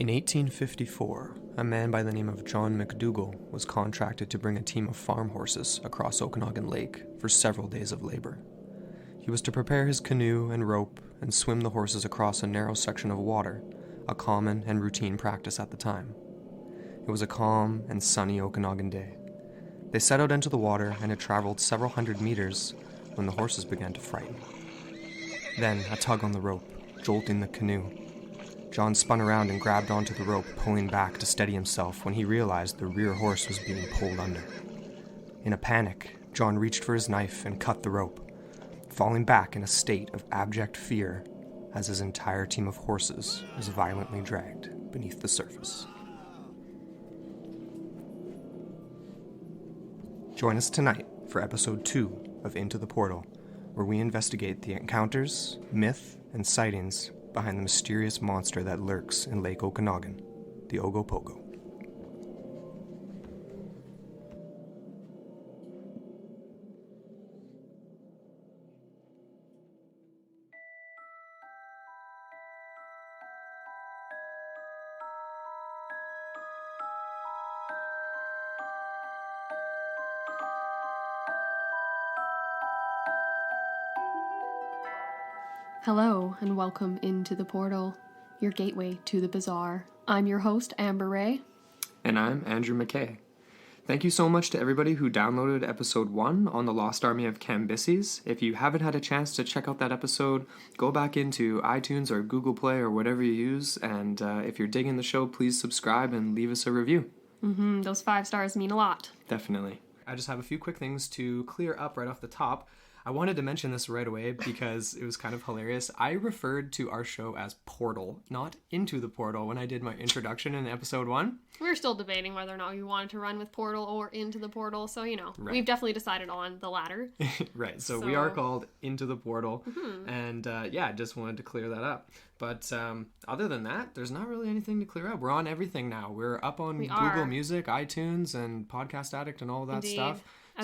In 1854, a man by the name of John McDougall was contracted to bring a team of farm horses across Okanagan Lake for several days of labor. He was to prepare his canoe and rope and swim the horses across a narrow section of water, a common and routine practice at the time. It was a calm and sunny Okanagan day. They set out into the water and had traveled several hundred meters when the horses began to frighten. Then a tug on the rope, jolting the canoe. John spun around and grabbed onto the rope, pulling back to steady himself when he realized the rear horse was being pulled under. In a panic, John reached for his knife and cut the rope, falling back in a state of abject fear as his entire team of horses was violently dragged beneath the surface. Join us tonight for episode 2 of Into the Portal, where we investigate the encounters, myth, and sightings behind the mysterious monster that lurks in Lake Okanagan, the Ogopogo. Hello, and welcome into the portal, your gateway to the bizarre. I'm your host, Amber Ray. And I'm Andrew McKay. Thank you so much to everybody who downloaded episode 1 on the Lost Army of Cambyses. If you haven't had a chance to check out that episode, go back into iTunes or Google Play or whatever you use, and if you're digging the show, please subscribe and leave us a review. Those 5 stars mean a lot. Definitely. I just have a few quick things to clear up right off the top. I wanted to mention this right away because it was kind of hilarious. I referred to our show as Portal, not Into the Portal, when I did my introduction in episode 1. We were still debating whether or not we wanted to run with Portal or Into the Portal, so, Right. We've definitely decided on the latter. Right, so we are called Into the Portal, and I just wanted to clear that up. But other than that, there's not really anything to clear up. We're on everything now. We're up on Google Music, iTunes, and Podcast Addict, and all that stuff.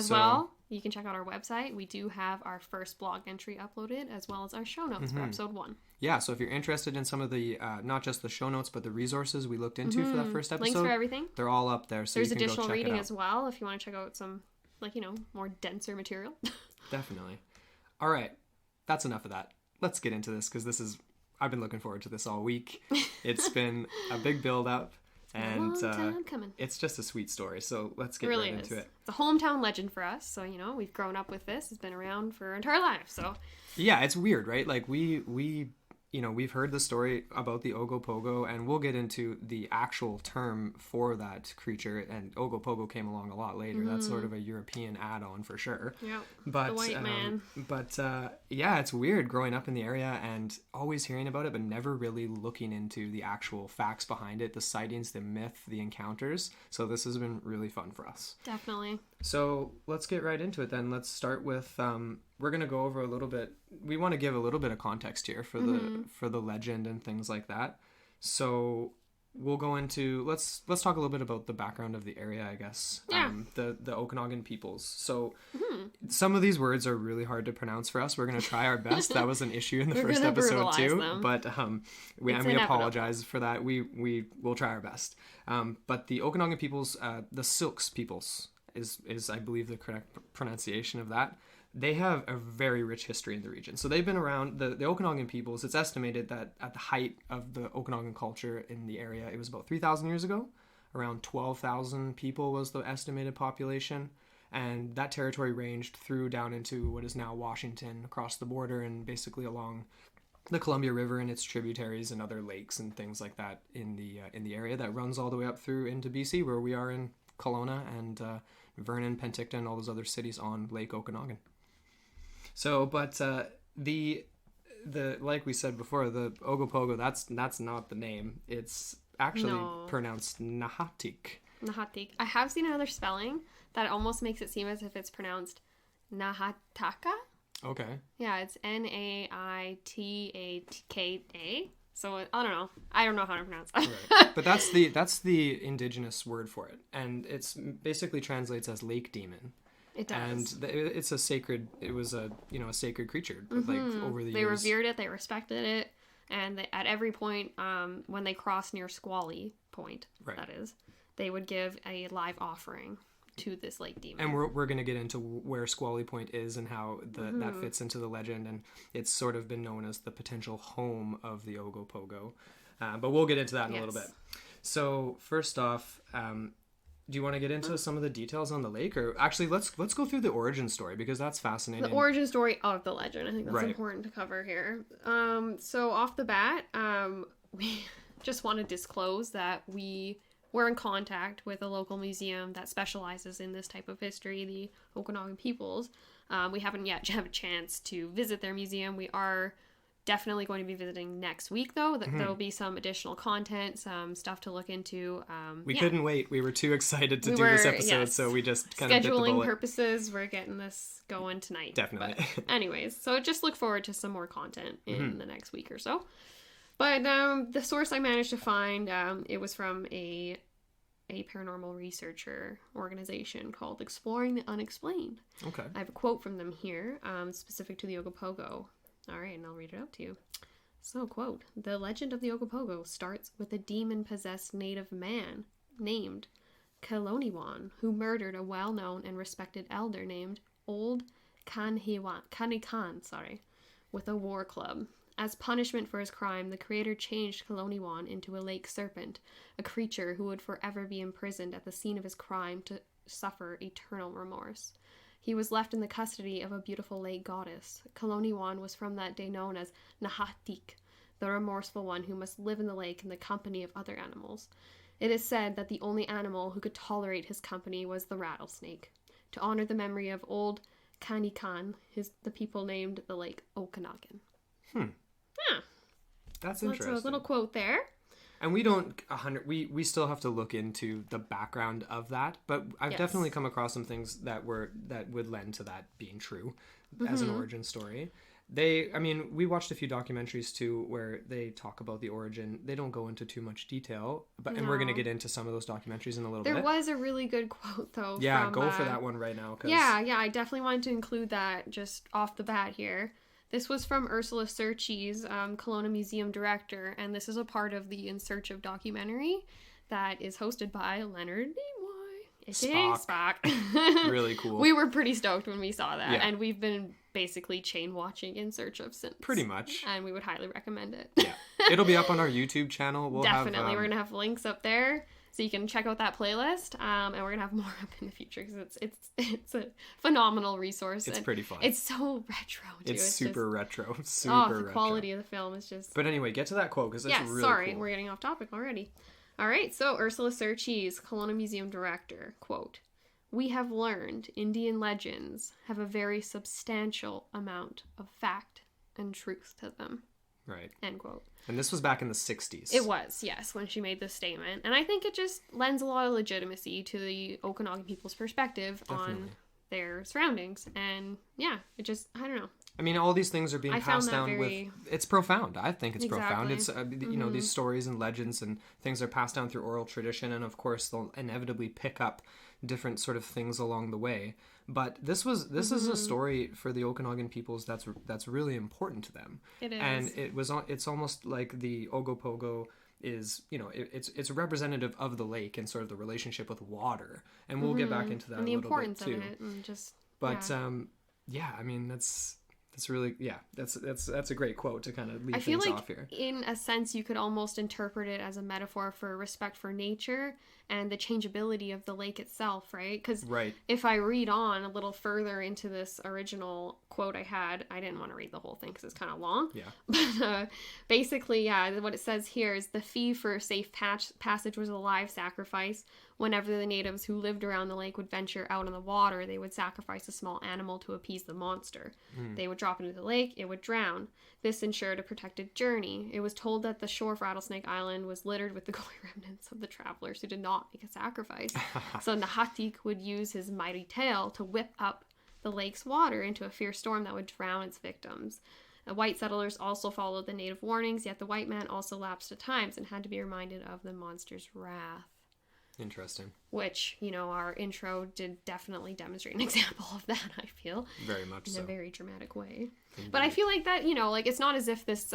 Well, you can check out our website. We do have our first blog entry uploaded, as well as our show notes for episode 1. Yeah, so if you're interested in some of the, not just the show notes, but the resources we looked into for that first episode. Links for everything. They're all up there, so there's you can additional go check reading it out. as well, if you want to check out some, more denser material. Definitely. All right, that's enough of that. Let's get into this, because I've been looking forward to this all week. It's been a big build-up. And long time coming. It's just a sweet story, so let's get really right into it. It's a hometown legend for us, so we've grown up with this. It's been around for our entire lives, so yeah, it's weird, right? Like we've heard the story about the Ogopogo, and we'll get into the actual term for that creature. And Ogopogo came along a lot later. That's sort of a European add-on for sure. Yeah, but the white man. It's weird growing up in the area and always hearing about it, but never really looking into the actual facts behind it, the sightings, the myth, the encounters. So this has been really fun for us. Definitely. So let's get right into it then. Let's start with we're going to go over a little bit. We want to give a little bit of context here for the legend and things like that. So we'll go into let's talk a little bit about the background of the area, I guess. Yeah. The Okanagan peoples. So some of these words are really hard to pronounce for us. We're going to try our best. That was an issue in the first episode too. Them. But we apologize for that. We will try our best. But the Okanagan peoples, the Silks peoples is I believe the correct pronunciation of that. They have a very rich history in the region. So they've been around, the Okanagan peoples, it's estimated that at the height of the Okanagan culture in the area, it was about 3,000 years ago. Around 12,000 people was the estimated population. And that territory ranged through down into what is now Washington, across the border, and basically along the Columbia River and its tributaries and other lakes and things like that in the area that runs all the way up through into BC, where we are in Kelowna and Vernon, Penticton, all those other cities on Lake Okanagan. So, but the like we said before, the Ogopogo, that's not the name. It's actually pronounced Nahatik. Nahatik. I have seen another spelling that almost makes it seem as if it's pronounced Nahataka. Okay. Yeah, it's NaitakA. So I don't know. I don't know how to pronounce that. Right. But that's the indigenous word for it, and it's basically translates as lake demon. It does. And it was a sacred creature. Like over the years, they revered it. They respected it. And at every point, when they cross near Squally Point, that is, they would give a live offering to this lake demon. And we're going to get into where Squally Point is and how that fits into the legend, and it's sort of been known as the potential home of the Ogopogo. But we'll get into that in a little bit. So first off, do you want to get into some of the details on the lake, or actually let's go through the origin story, because that's fascinating. The origin story of the legend, I think that's important to cover here. So off the bat, we just want to disclose that we're in contact with a local museum that specializes in this type of history, the Okanagan peoples. We haven't yet had a chance to visit their museum. We are definitely going to be visiting next week, though. There'll be some additional content, some stuff to look into. We couldn't wait. We were too excited to do this episode, so we just kind of bit the bullet. Scheduling purposes, we're getting this going tonight. Definitely. But anyways, so just look forward to some more content in the next week or so. But the source I managed to find, it was from a paranormal researcher organization called Exploring the Unexplained. Okay. I have a quote from them here, specific to the Ogopogo. All right, and I'll read it out to you. So, quote, "The legend of the Ogopogo starts with a demon-possessed native man named Kaloniwan, who murdered a well-known and respected elder named Old Kanikan, with a war club. As punishment for his crime, the creator changed Kaloniwan into a lake serpent, a creature who would forever be imprisoned at the scene of his crime to suffer eternal remorse. He was left in the custody of a beautiful lake goddess. Kaloniwan was from that day known as Nahatik, the remorseful one who must live in the lake in the company of other animals. It is said that the only animal who could tolerate his company was the rattlesnake. To honor the memory of Old Kanikan, the people named the lake Okanagan." Yeah. That's interesting. That's a little quote there. And we still have to look into the background of that, but I've definitely come across some things that would lend to that being true as an origin story. We watched a few documentaries too where they talk about the origin. They don't go into too much detail, and we're going to get into some of those documentaries in a little bit. There was a really good quote though. Yeah, go for that one right now. Yeah, I definitely wanted to include that just off the bat here. This was from Ursula Serchis, Kelowna Museum Director, and this is a part of the In Search of documentary that is hosted by Leonard Nimoy, aka Spock. Really cool. We were pretty stoked when we saw that, and we've been basically chain watching In Search of since. Pretty much. And we would highly recommend it. Yeah. It'll be up on our YouTube channel. We're going to have links up there. So you can check out that playlist, and we're gonna have more up in the future because it's a phenomenal resource. It's pretty fun. It's so retro too. It's super retro. The quality of the film is just. But anyway, get to that quote because it's really cool. We're getting off topic already. All right, so Ursula Serchis, Kelowna Museum Director, quote, "We have learned Indian legends have a very substantial amount of fact and truth to them." Right. End quote. And this was back in the 60s. It was, yes, when she made this statement. And I think it just lends a lot of legitimacy to the Okanagan people's perspective on their surroundings. And yeah, it just, I don't know. I mean, all these things are being passed down with... It's profound. I think it's profound. It's, these stories and legends and things are passed down through oral tradition. And of course, they'll inevitably pick up different sort of things along the way. But this is a story for the Okanagan peoples that's really important to them. It is. And it's almost like the Ogopogo is, it's representative of the lake and sort of the relationship with water. And we'll get back into that a little bit too. And the importance of it. And just, I mean, that's really, that's a great quote to kind of leave things off here. In a sense, you could almost interpret it as a metaphor for respect for nature and the changeability of the lake itself, right? Because if I read on a little further into this original quote I didn't want to read the whole thing because it's kind of long. Yeah. But basically, what it says here is the fee for safe passage was a live sacrifice. Whenever the natives who lived around the lake would venture out in the water, they would sacrifice a small animal to appease the monster. They would drop it into the lake, it would drown. This ensured a protected journey. It was told that the shore of Rattlesnake Island was littered with the gory remnants of the travelers who did not make a sacrifice. So Nahatik would use his mighty tail to whip up the lake's water into a fierce storm that would drown its victims. The white settlers also followed the native warnings, yet the white man also lapsed at times and had to be reminded of the monster's wrath. Interesting. Which, our intro did definitely demonstrate an example of that, I feel. Very much in so. a very dramatic way. Indeed. But I feel like that, it's not as if this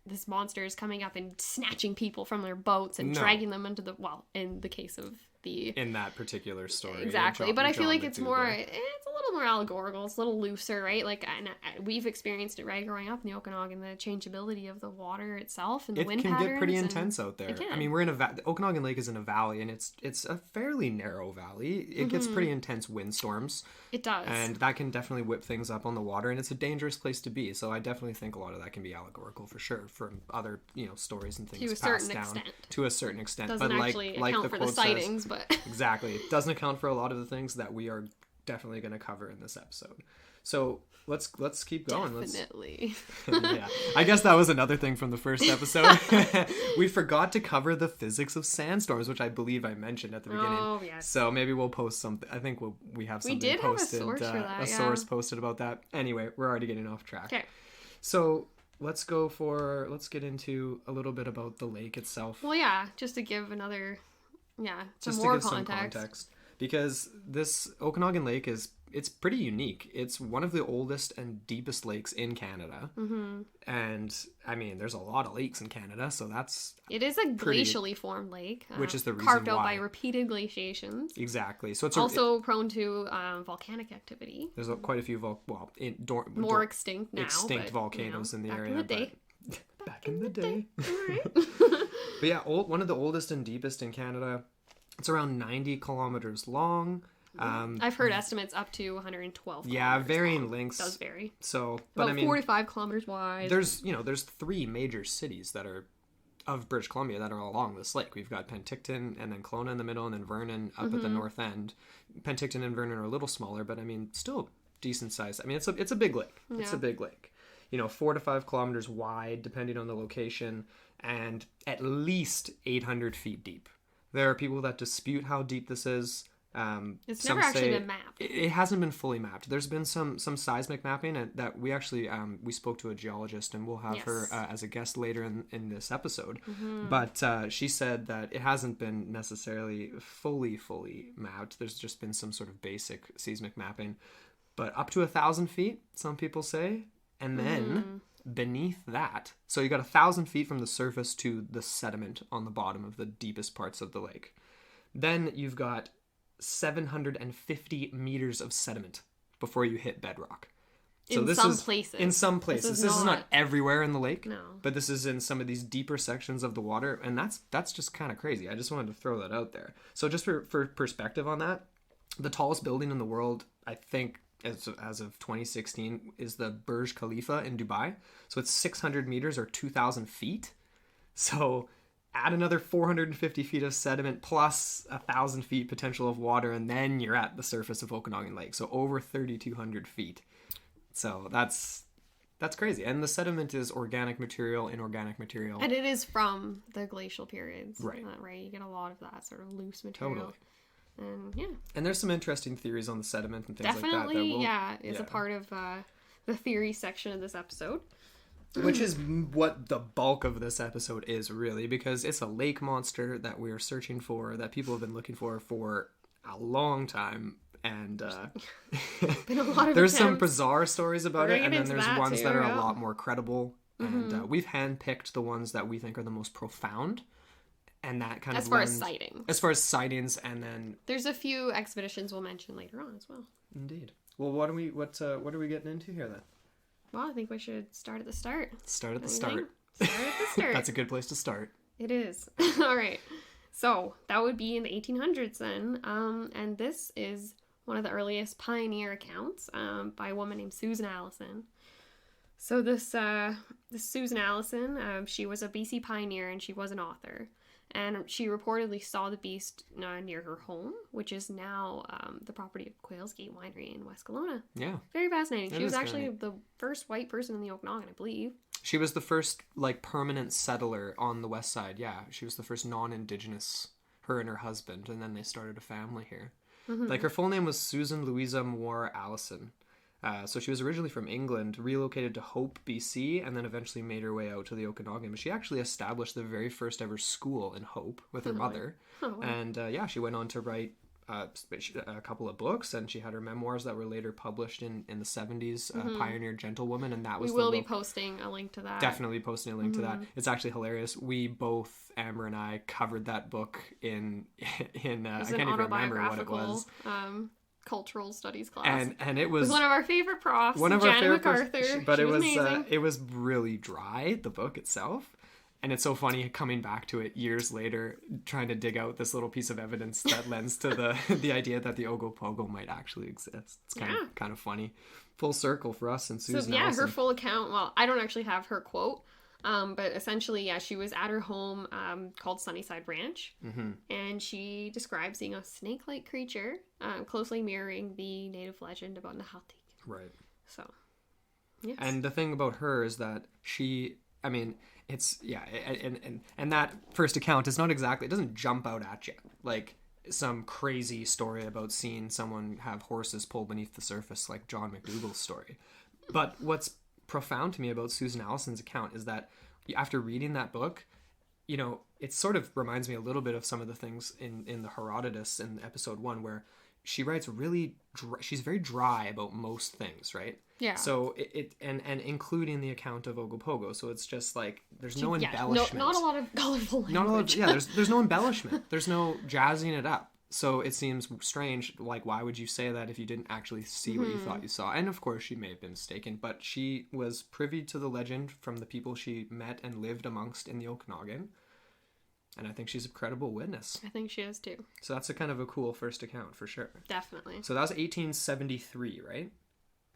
this monster is coming up and snatching people from their boats and dragging them into the, well, in the case of in that particular story. Exactly. But I feel like it's a little more allegorical. It's a little looser, right? Like, and we've experienced it, right, growing up in the Okanagan, the changeability of the water itself and the wind patterns. It can get pretty intense out there. I mean, we're in the Okanagan Lake is in a valley, and it's a fairly narrow valley. It gets pretty intense windstorms. It does. And that can definitely whip things up on the water, and it's a dangerous place to be. So I definitely think a lot of that can be allegorical for sure, from other, stories and things passed down to a certain extent. Doesn't but actually account for the sightings, but exactly. It doesn't account for a lot of the things that we are definitely going to cover in this episode. So let's keep going. Definitely. Yeah. I guess that was another thing from the first episode. We forgot to cover the physics of sandstorms, which I believe I mentioned at the beginning. Oh, yes. So maybe we'll post something. I think we have something posted. Have a source for that, source posted about that. Anyway, we're already getting off track. Okay. So let's get into a little bit about the lake itself. Well, yeah, just to give another, some context. Because this Okanagan Lake it's pretty unique. It's one of the oldest and deepest lakes in Canada. Mm-hmm. And, I mean, there's a lot of lakes in Canada, so it is a glacially formed lake. Which is the reason carved out why. by repeated glaciations. Exactly. So it's also prone to volcanic activity. There's quite a few, more extinct now. Extinct volcanoes in the area. Back in the day. All right. But yeah, one of the oldest and deepest in Canada. It's around 90 kilometers long. I've heard estimates up to 112 varying lengths. It does vary. So, but about 45 kilometers wide. There's 3 major cities that are of British Columbia that are along this lake. We've got Penticton, and then Kelowna in the middle, and then Vernon up at the north end. Penticton and Vernon are a little smaller, but I mean, still decent size. I mean, it's a big lake. Yeah. It's a big lake. 4 to 5 kilometers wide, depending on the location, and at least 800 feet deep. There are people that dispute how deep this is. It's never actually been mapped. It hasn't been fully mapped. There's been some seismic mapping that we actually we spoke to a geologist, and we'll have her as a guest later in this episode. Mm-hmm. But she said that it hasn't been necessarily fully mapped. There's just been some sort of basic seismic mapping, but up to 1,000 feet, some people say, and then beneath that, so you got 1,000 feet from the surface to the sediment on the bottom of the deepest parts of the lake. Then you've got 750 meters of sediment before you hit bedrock. So in some places. In some places. This is not everywhere in the lake. No. But this is in some of these deeper sections of the water, and that's just kind of crazy. I just wanted to throw that out there. So just for perspective on that, the tallest building in the world, I think, as of 2016, is the Burj Khalifa in Dubai. So it's 600 meters or 2,000 feet. So add another 450 feet of sediment plus 1,000 feet potential of water, and then you're at the surface of Okanagan Lake. So over 3,200 feet. So that's crazy. And the sediment is organic material, inorganic material. And it is from the glacial periods. Right. Right. You get a lot of that sort of loose material. Totally. And yeah. And there's some interesting theories on the sediment and things Definitely, like that. It's a part of the theory section of this episode. Which is what the bulk of this episode is, really, because it's a lake monster that we are searching for, that people have been looking for a long time. And been a lot of there's some bizarre stories about it, and then there's ones too, that are a lot more credible. Mm-hmm. And we've handpicked the ones that we think are the most profound. And that kind of as far as sightings, and then there's a few expeditions we'll mention later on as well. Indeed. Well, what are we getting into here then? Well, I think we should start at the start. Start at the start. That's a good place to start. It is. All right. So that would be in the 1800s then, and this is one of the earliest pioneer accounts by a woman named Susan Allison. So this Susan Allison, she was a BC pioneer and she was an author. And she reportedly saw the beast near her home, which is now the property of Quails Gate Winery in West Kelowna. Yeah. Very fascinating. She was actually the first white person in the Okanagan, I believe. She was the first, permanent settler on the west side. Yeah, she was the first non-Indigenous, her and her husband, and then they started a family here. Mm-hmm. Her full name was Susan Louisa Moore Allison. So she was originally from England, relocated to Hope, BC, and then eventually made her way out to the Okanagan. But she actually established the very first ever school in Hope with her mother. Oh, wow. And she went on to write a couple of books, and she had her memoirs that were later published in the 70s, Pioneer Gentlewoman, and that was we will be posting a link to that. Definitely posting a link to that. It's actually hilarious. We both, Amber and I, covered that book in I can't even remember what it was. Cultural studies class, and it was one of our favorite profs, one of Janet our favorite MacArthur. But amazing. It was really dry, the book itself. And it's so funny coming back to it years later, trying to dig out this little piece of evidence that lends to the idea that the Ogopogo might actually exist. It's kind of funny. Full circle for us and Susan. So Allison. Her full account. Well, I don't actually have her quote, but essentially, she was at her home called Sunnyside Ranch, and she describes seeing a snake-like creature closely mirroring the native legend about Nahaltik. Right. So, yes. And the thing about her is that it's and that first account is not exactly, it doesn't jump out at you like some crazy story about seeing someone have horses pull beneath the surface like John McDougall's story. But what's profound to me about Susan Allison's account is that after reading that book, it sort of reminds me a little bit of some of the things in the Herodotus in episode 1, where she writes really she's very dry about most things, right? Yeah. So it and including the account of Ogopogo, so it's just like there's no embellishment. Not a lot of colorful language. Not a lot of, there's no embellishment. There's no jazzing it up. So it seems strange, like why would you say that if you didn't actually see what you thought you saw? And of course she may have been mistaken, but she was privy to the legend from the people she met and lived amongst in the Okanagan. And I think she's a credible witness. I think she is too. So that's a kind of a cool first account for sure. Definitely. So that was 1873, right?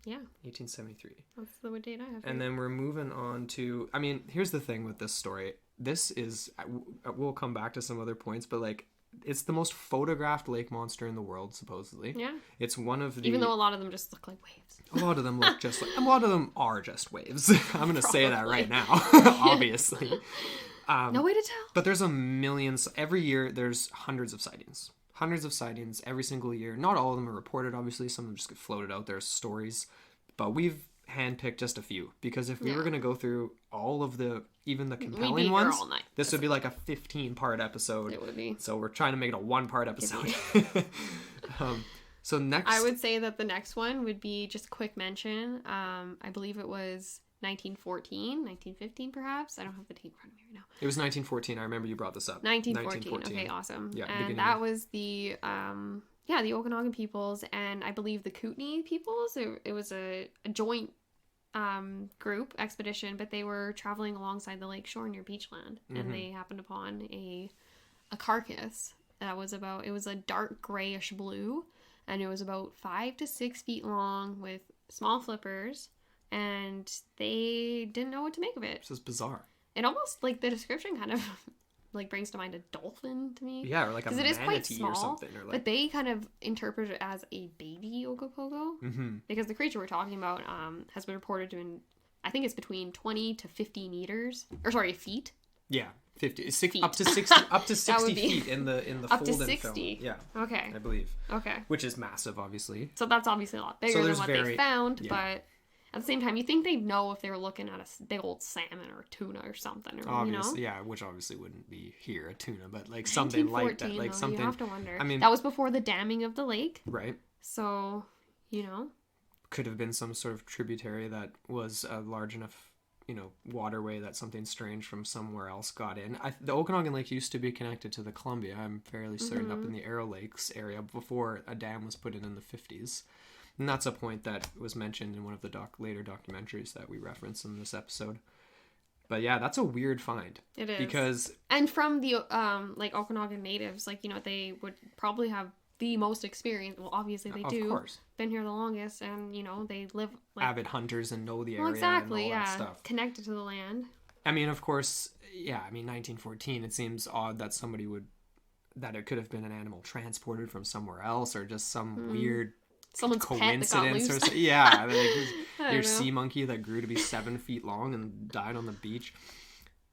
Yeah. 1873. That's the date I have. And then we're moving on to, here's the thing with this story. This is, we'll come back to some other points, but like, it's the most photographed lake monster in the world, supposedly. Yeah. It's one of the... Even though a lot of them just look like waves. A lot of them look just like... A lot of them are just waves. I'm going to say that right now, obviously. No way to tell. But there's a million... Every year, there's hundreds of sightings. Hundreds of sightings every single year. Not all of them are reported, obviously. Some of them just get floated out there as stories. But we've handpicked just a few. Because if we were going to go through all of even the compelling ones, this would be like a 15-part episode. It would be. So we're trying to make it a 1-part episode. So next... I would say that the next one would be just a quick mention. I believe it was 1914, 1915 perhaps. I don't have the date in front of me right now. It was 1914. I remember you brought this up. 1914. Okay, awesome. Yeah, and that was the the Okanagan peoples, and I believe the Kootenai peoples. It was a joint group expedition, but they were traveling alongside the lake shore near Beachland, and they happened upon a carcass that was it was a dark grayish blue, and it was about 5 to 6 feet long with small flippers, and they didn't know what to make of it. This is bizarre. It almost, like, the description kind of like brings to mind a dolphin to me. Yeah, or like a manatee or something. Or like... But they kind of interpret it as a baby Ogopogo. Because the creature we're talking about has been reported to I think it's between 20 to 50 meters. Or sorry, feet. Yeah, 50. Up to 60 feet in the up fold to 60. Film. Yeah. Okay. I believe. Okay. Which is massive, obviously. So that's obviously a lot bigger than what they found, but... At the same time, you think they'd know if they were looking at a big old salmon or tuna or something. Or, obviously, yeah, which obviously wouldn't be here, a tuna, but like something like that. Like something. You have to wonder. That was before the damming of the lake. Right. So, could have been some sort of tributary that was a large enough, waterway that something strange from somewhere else got in. The Okanagan Lake used to be connected to the Columbia, I'm fairly certain, up in the Arrow Lakes area before a dam was put in the 50s. And that's a point that was mentioned in one of the later documentaries that we referenced in this episode. But yeah, that's a weird find. It is. Because... And from the, Okanagan natives, they would probably have the most experience. Well, obviously they do. Of course. Been here the longest, and, they live... avid hunters and know the area and all that stuff. Connected to the land. Of course, 1914, it seems odd that that it could have been an animal transported from somewhere else, or just some weird... Someone's coincidence pet that got loose. Your sea monkey that grew to be 7 feet long and died on the beach.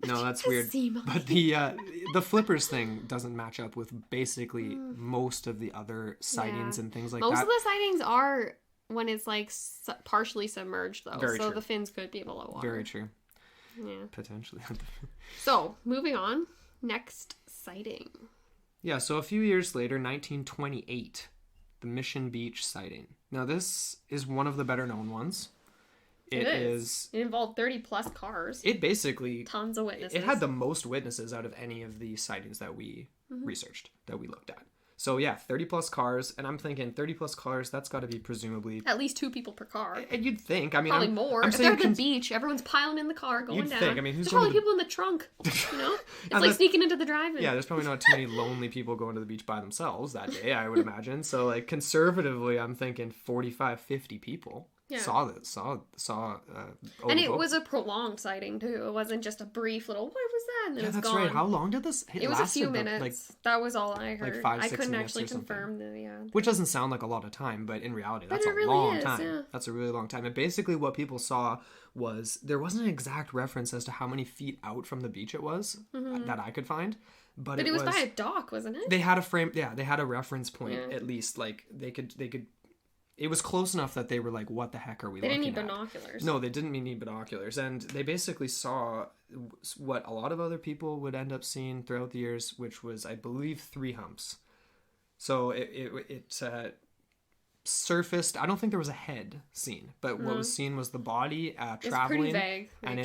No, that's weird. But the flippers thing doesn't match up with basically most of the other sightings and things like that. Most of the sightings are when it's partially submerged, though. Very true. The fins could be below water. Very true. Yeah. Potentially. So, moving on. Next sighting. Yeah, so a few years later, 1928, the Mission Beach sighting. Now, this is one of the better known ones. It is. It involved 30 plus cars. It basically... Tons of witnesses. It had the most witnesses out of any of the sightings that we researched, that we looked at. So yeah, 30 plus cars, and I'm thinking 30 plus cars, that's got to be presumably... At least 2 people per car. And you'd think, I mean... Probably more. If they're at the beach, everyone's piling in the car, going you'd down. Think, I mean, there's probably people in the trunk, you know? It's like sneaking into the drive-in. Yeah, there's probably not too many lonely people going to the beach by themselves that day, I would imagine. So like conservatively, I'm thinking 45, 50 people. Yeah. Saw and it was a prolonged sighting too. It wasn't just a brief little, what was that? And then it's gone. Right. How long did this? It was a few minutes. That was all I heard. Like 5, 6 I couldn't minutes actually confirm which doesn't sound like a lot of time, but in reality, that's a long time. Yeah. That's a really long time. And basically, what people saw was there wasn't an exact reference as to how many feet out from the beach it was that I could find. But it was by a dock, wasn't it? They had a frame. Yeah, they had a reference point at least. Like they could. It was close enough that they were like, what the heck are we looking at? They didn't need binoculars. No, they didn't need binoculars. And they basically saw what a lot of other people would end up seeing throughout the years, which was, I believe, 3 humps. So it surfaced. I don't think there was a head seen, but what was seen was the body traveling. It's pretty vague. And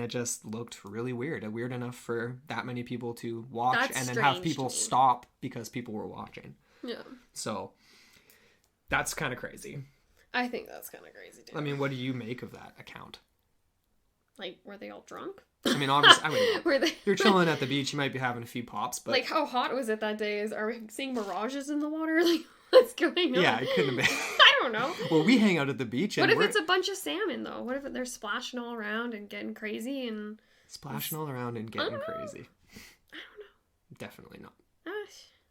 it just looked really weird. Weird enough for that many people to watch and then have people stop because people were watching. Yeah. So... that's kind of crazy. I think that's kind of crazy, too. I mean, what do you make of that account? Like, were they all drunk? I mean, obviously, you're chilling at the beach, you might be having a few pops, but... Like, how hot was it that day? Are we seeing mirages in the water? Like, what's going on? Yeah, it couldn't have been. I don't know. Well, we hang out at the beach and what if it's a bunch of salmon, though? What if they're splashing all around and getting crazy and... Splashing all around and getting crazy. I don't know. Definitely not.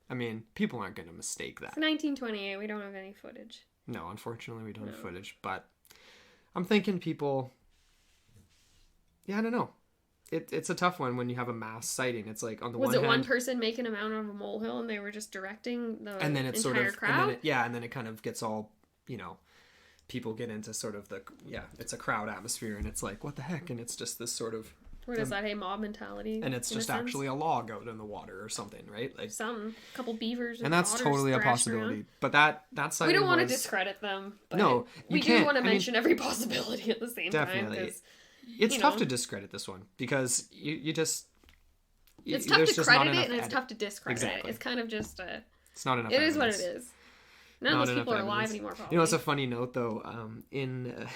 I mean, people aren't going to mistake that. It's 1928. We don't have any footage. No, unfortunately, we don't have footage. But I'm thinking people... Yeah, I don't know. It's a tough one when you have a mass sighting. It's like, on the one hand... Was it one person making a mountain of a molehill and they were just directing the and then it's entire sort of, crowd? And then it kind of gets all, people get into sort of it's a crowd atmosphere and it's like, what the heck? And it's just this sort of... What is that, mob mentality? And it's just actually a log out in the water or something, right? Like a couple beavers and that's totally a possibility. Around. But that sighting we don't want to discredit them. But no, we do want to mention every possibility at the same time. It's tough to discredit this one because you just... It's tough to credit it and it's tough to discredit it. It's kind of just it's not enough. It is what it is. None of those people are alive anymore, probably. It's a funny note, though. In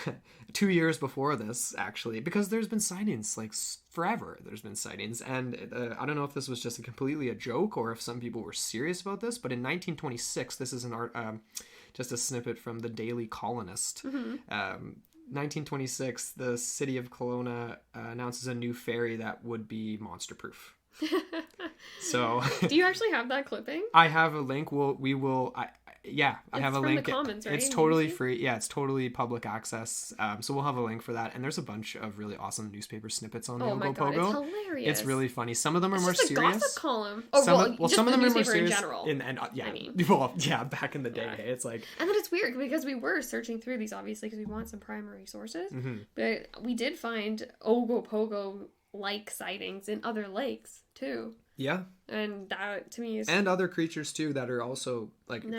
2 years before this, actually, because there's been sightings, like, forever there's been sightings. And I don't know if this was just completely a joke or if some people were serious about this, but in 1926, this is just a snippet from the Daily Colonist. 1926, the city of Kelowna announces a new ferry that would be monster-proof. So... Do you actually have that clipping? I have a link. I have a link. The comments, right? It's totally free. Yeah, it's totally public access. So we'll have a link for that. And there's a bunch of really awesome newspaper snippets on the Ogopogo. God, it's hilarious. It's really funny. Some of them are more serious. It's just a gossip column. Some of them are more serious. In general. Back in the day, it's like... And then it's weird because we were searching through these, obviously, because we want some primary sources. Mm-hmm. But we did find Ogopogo-like sightings in other lakes, too. Yeah. And that, to me, is... And other creatures, too, that are also,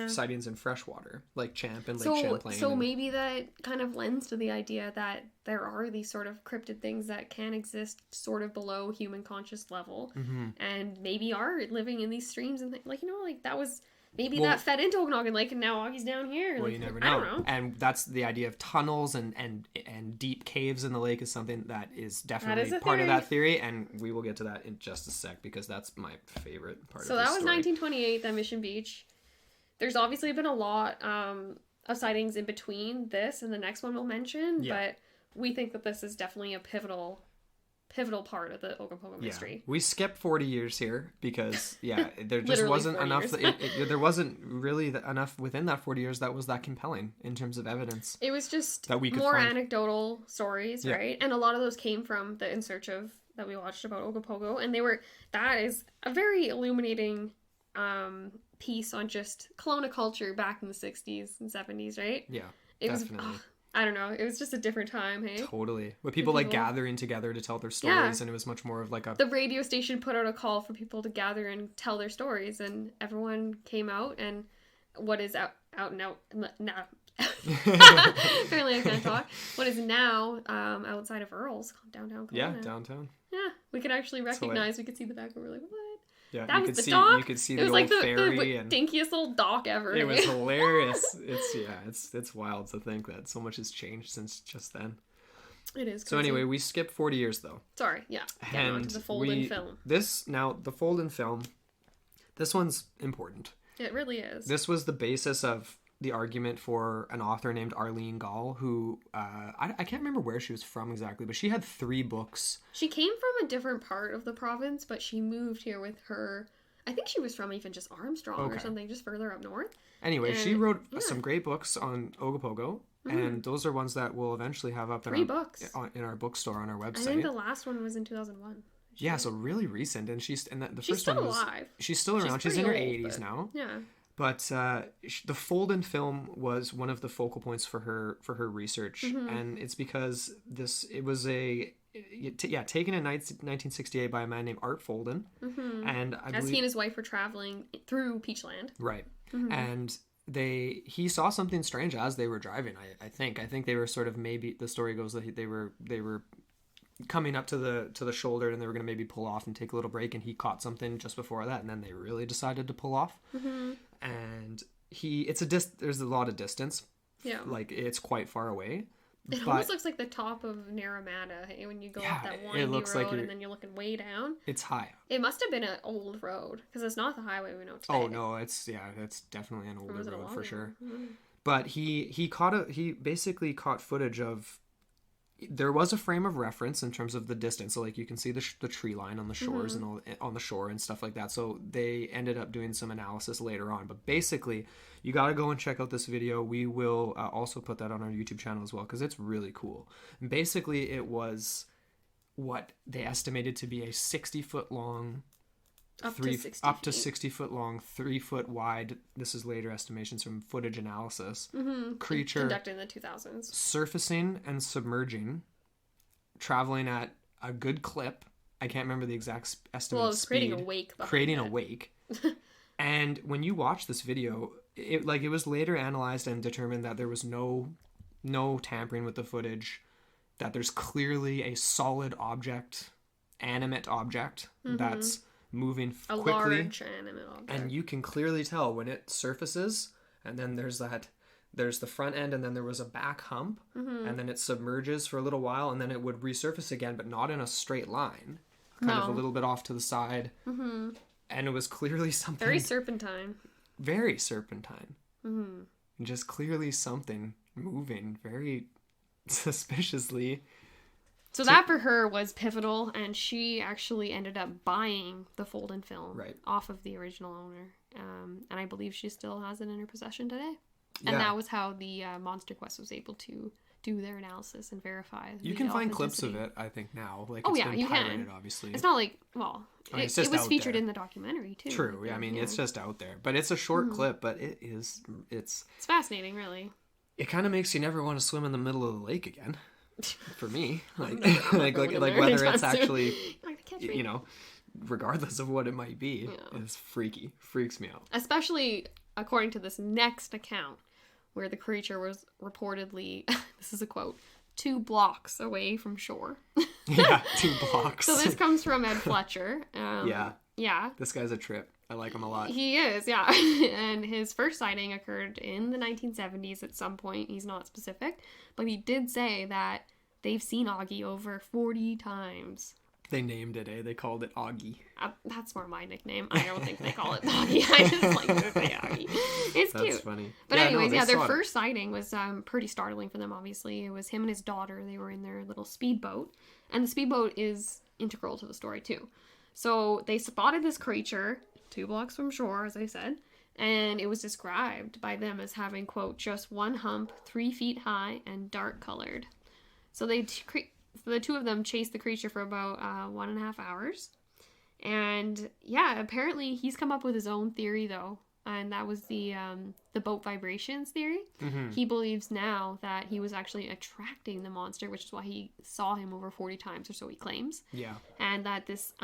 sightings in freshwater. Like Champ and Lake Champlain. So maybe that kind of lends to the idea that there are these sort of cryptid things that can exist sort of below human conscious level. Mm-hmm. And maybe are living in these streams and things. That was... Maybe that fed into Okanagan Lake and now Augie's down here. Well, you never know. I don't know. And that's the idea of tunnels and deep caves in the lake is something that is definitely part of that theory. And we will get to that in just a sec because that's my favorite part of the story. So that was 1928, that Mission Beach. There's obviously been a lot of sightings in between this and the next one we'll mention. Yeah. But we think that this is definitely a pivotal part of the Ogopogo mystery. Yeah. We skipped 40 years here because, there just wasn't enough. There wasn't really enough within that 40 years that was that compelling in terms of evidence. It was just that we could more anecdotal stories, right? And a lot of those came from the In Search Of that we watched about Ogopogo, and that is a very illuminating piece on just Kelowna culture back in the 60s and 70s, right? Yeah, it definitely. I don't know. It was just a different time, hey? Totally. With people like gathering together to tell their stories, and it was much more of like a... The radio station put out a call for people to gather and tell their stories, and everyone came out, and what is out and out now... Apparently I can't talk. What is now outside of Earl's, downtown Kelowna. Yeah, downtown. Yeah, we could actually recognize, we could see the back, and we're like, what? Yeah, that you was could the see, dock? you could see it the was old like the ferry and dinkiest little dock ever. It was hilarious. It's wild to think that so much has changed since just then. It is crazy. So anyway, we skipped 40 years though. Sorry, yeah. Getting on to the fold-in film. The fold-in film, this one's important. It really is. This was the basis of the argument for an author named Arlene Gall, who I can't remember where she was from exactly, but she had 3 books. She came from a different part of the province, but she moved here with her... I think she was from even just Armstrong or something, just further up north. Anyway, she wrote some great books on Ogopogo, and those are ones that we'll eventually have up in our bookstore on our website. I think the last one was in 2001. Yeah, so really recent, and she's first still one was, alive. She's still around. She's in her 80s now. Yeah. But the fold-in film was one of the focal points for her research, and it's because it was taken in 1968 by a man named Art Folden, and he and his wife were traveling through Peachland, right? And he saw something strange as they were driving. I think they were sort of, maybe the story goes that they were coming up to the shoulder, and they were going to maybe pull off and take a little break, and he caught something just before that, and then they really decided to pull off. And there's a lot of distance. Yeah, like it's quite far away. It almost looks like the top of Naramata, hey, when you go up that windy road, like and then you're looking way down. It's high. It must have been an old road, because it's not the highway we know today. Oh no, it's definitely an older road for sure. But he basically caught footage of. There was a frame of reference in terms of the distance, so like you can see the tree line on the shores and all, on the shore and stuff like that. So they ended up doing some analysis later on, but basically you got to go and check out this video. We will also put that on our YouTube channel as well, because it's really cool. And basically it was what they estimated to be a 60-foot long, up to 60 foot long, 3 foot wide. This is later estimations from footage analysis. Creature conducted in the 2000s, surfacing and submerging, traveling at a good clip. I can't remember the exact estimate. Well, it was speed, creating a wake. And when you watch this video, it was later analyzed and determined that there was no tampering with the footage. That there's clearly a solid object, animate object that's moving quickly, large animate object. And you can clearly tell when it surfaces, and then there's the front end, and then there was a back hump, and then it submerges for a little while, and then it would resurface again, but not in a straight line, kind of a little bit off to the side, and it was clearly something very serpentine, and just clearly something moving very suspiciously. So that for her was pivotal, and she actually ended up buying the fold-in film off of the original owner. And I believe she still has it in her possession today. And that was how the Monster Quest was able to do their analysis and verify. You can find clips of it, I think, now. Like, it's been pirated, obviously. It's not like, it was featured in the documentary, too. True, yeah, it's just out there. But it's a short clip, but it's fascinating, really. It kind of makes you never want to swim in the middle of the lake again. For me, like whether it's actually, regardless of what it might be, it's freaks me out. Especially according to this next account, where the creature was reportedly, this is a quote, 2 blocks away from shore. Yeah, 2 blocks. So this comes from Ed Fletcher. Yeah. This guy's a trip. I like him a lot. He is, yeah. And his first sighting occurred in the 1970s at some point. He's not specific. But he did say that they've seen Augie over 40 times. They named it, eh? They called it Augie. That's more my nickname. I don't think they call it Augie. I just like to say Augie. It's cute. That's funny. But anyways, their first sighting was pretty startling for them, obviously. It was him and his daughter. They were in their little speedboat. And the speedboat is integral to the story, too. So they spotted this creature 2 blocks from shore, as I said, and it was described by them as having, quote, just 1 hump, 3 feet high, and dark colored. So the 2 of them chased the creature for about 1.5 hours. And yeah, apparently he's come up with his own theory, though, and that was the boat vibrations theory. Mm-hmm. He believes now that he was actually attracting the monster, which is why he saw him over 40 times, or so he claims. Yeah. And that this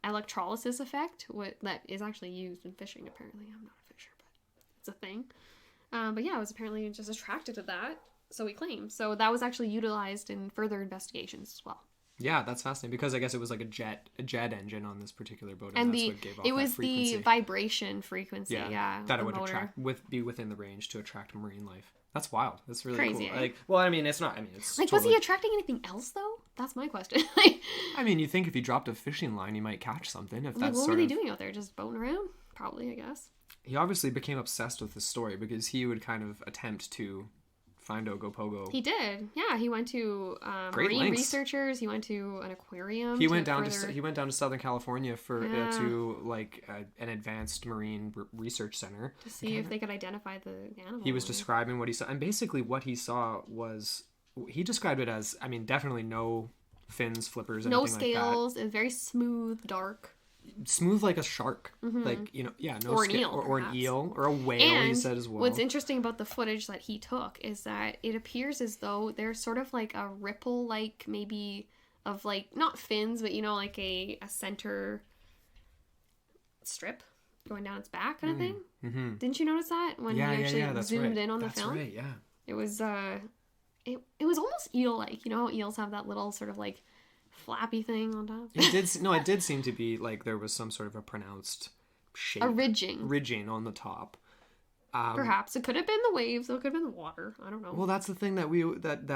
electrolysis effect, that is actually used in fishing, apparently. I'm not a fisher, but it's a thing. But yeah, I was apparently just attracted to that, so he claims. So that was actually utilized in further investigations as well. Yeah, that's fascinating, because I guess it was like a jet engine on this particular boat, and that's what gave off it was that frequency. the vibration frequency, yeah, that it would be within the range to attract marine life. That's wild. That's really crazy, cool. eh? Like, well, I mean, it's not. I mean, it's like, totally... was he attracting anything else though? That's my question. I mean, you think if he dropped a fishing line, he might catch something. If that's what were they doing out there? Just boating around? Probably, I guess. He obviously became obsessed with the story, because he would kind of attempt to find Ogopogo. He did. Yeah, he went to marine researchers. He went to an aquarium. He went down to Southern California for to like an advanced marine research center to see if they could identify the animal. He was describing what he saw, and basically what he saw was, he described it as, I mean, definitely no fins, flippers, no anything scales. like that. It's very smooth, dark. Smooth like a shark, like, no or an eel, or an eel, or a whale. And he said as well. What's interesting about the footage that he took is that it appears as though there's sort of like a ripple, like maybe of like not fins, but like a center strip going down its back kind of thing. Mm-hmm. Didn't you notice that when he actually zoomed in on the film? That's right. Yeah. It was it was almost eel-like. You know how eels have that little sort of like flappy thing on top? It did seem to be like there was some sort of a pronounced shape. A ridging on the top. Perhaps. It could have been the waves, it could have been the water. I don't know. Well, that's the thing that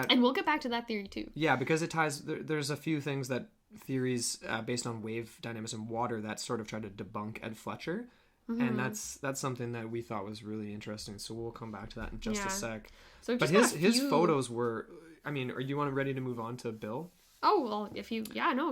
And we'll get back to that theory too. Yeah, because it ties... There's a few things that theories based on wave dynamics in water that sort of try to debunk Ed Fletcher. Mm-hmm. And that's something that we thought was really interesting. So we'll come back to that in just a sec. So but his photos were... I mean, are you ready to move on to Bill? Oh, well,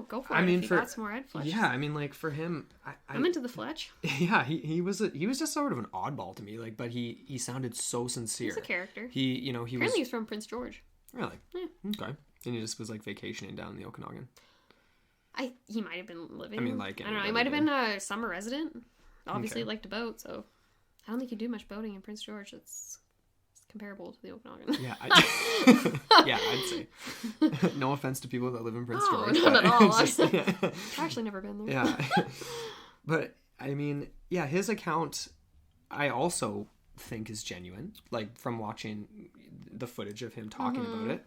go for it. I mean, if you got some more Ed Fletch. Yeah, I mean, like, for him... I'm into the Fletch. Yeah, he was just sort of an oddball to me, like, but he sounded so sincere. He's a character. Apparently he's from Prince George. Really? Yeah. Okay. And he just was, like, vacationing down in the Okanagan. He might have been living... I mean, like... I don't know, he might have been a summer resident. Obviously, he liked to boat, so... I don't think you do much boating in Prince George. It's comparable to the Okanagan. Yeah, I'd say. No offense to people that live in Prince George. Not at all. I've actually never been there. Yeah. But, I mean, yeah, his account, I also think is genuine. Like, from watching the footage of him talking about it.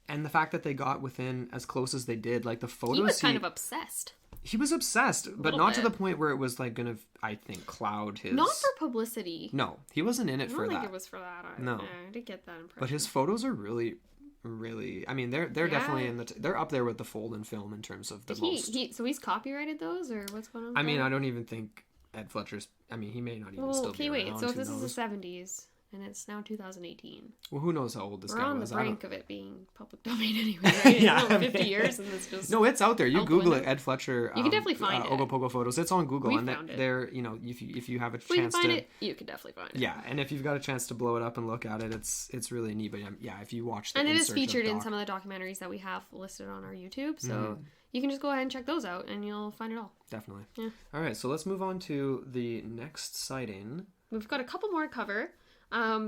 And the fact that they got within as close as they did, like, the photos... He was kind of obsessed. He was obsessed, but not to the point where it was, like, gonna, I think, cloud his... Not for publicity. No, he wasn't in it for that. I don't think it was for that. No. I did get that impression. But his photos are really, really... I mean, they're definitely in the... They're up there with the Folden film in terms of the most... So he's copyrighted those, or what's going on? I mean, I don't even think Ed Fletcher's... I mean, he may not even still be around. Okay, wait. So if this is the 70s... And it's now 2018. Well, who knows how old this guy was. We're on the brink of it being public domain anyway, right? Yeah. 50 years and it's just... No, it's out there. You Google it, Ed Fletcher. You can definitely find it. Ogopogo photos. It's on Google. We found it. They're, if you have a chance to... We can find it. You can definitely find it. Yeah, and if you've got a chance to blow it up and look at it, it's really neat. But yeah, if you watch the... And it is featured in some of the documentaries that we have listed on our YouTube. So you can just go ahead and check those out and you'll find it all. Definitely. Yeah. All right, so let's move on to the next sighting. We've got a couple more to cover.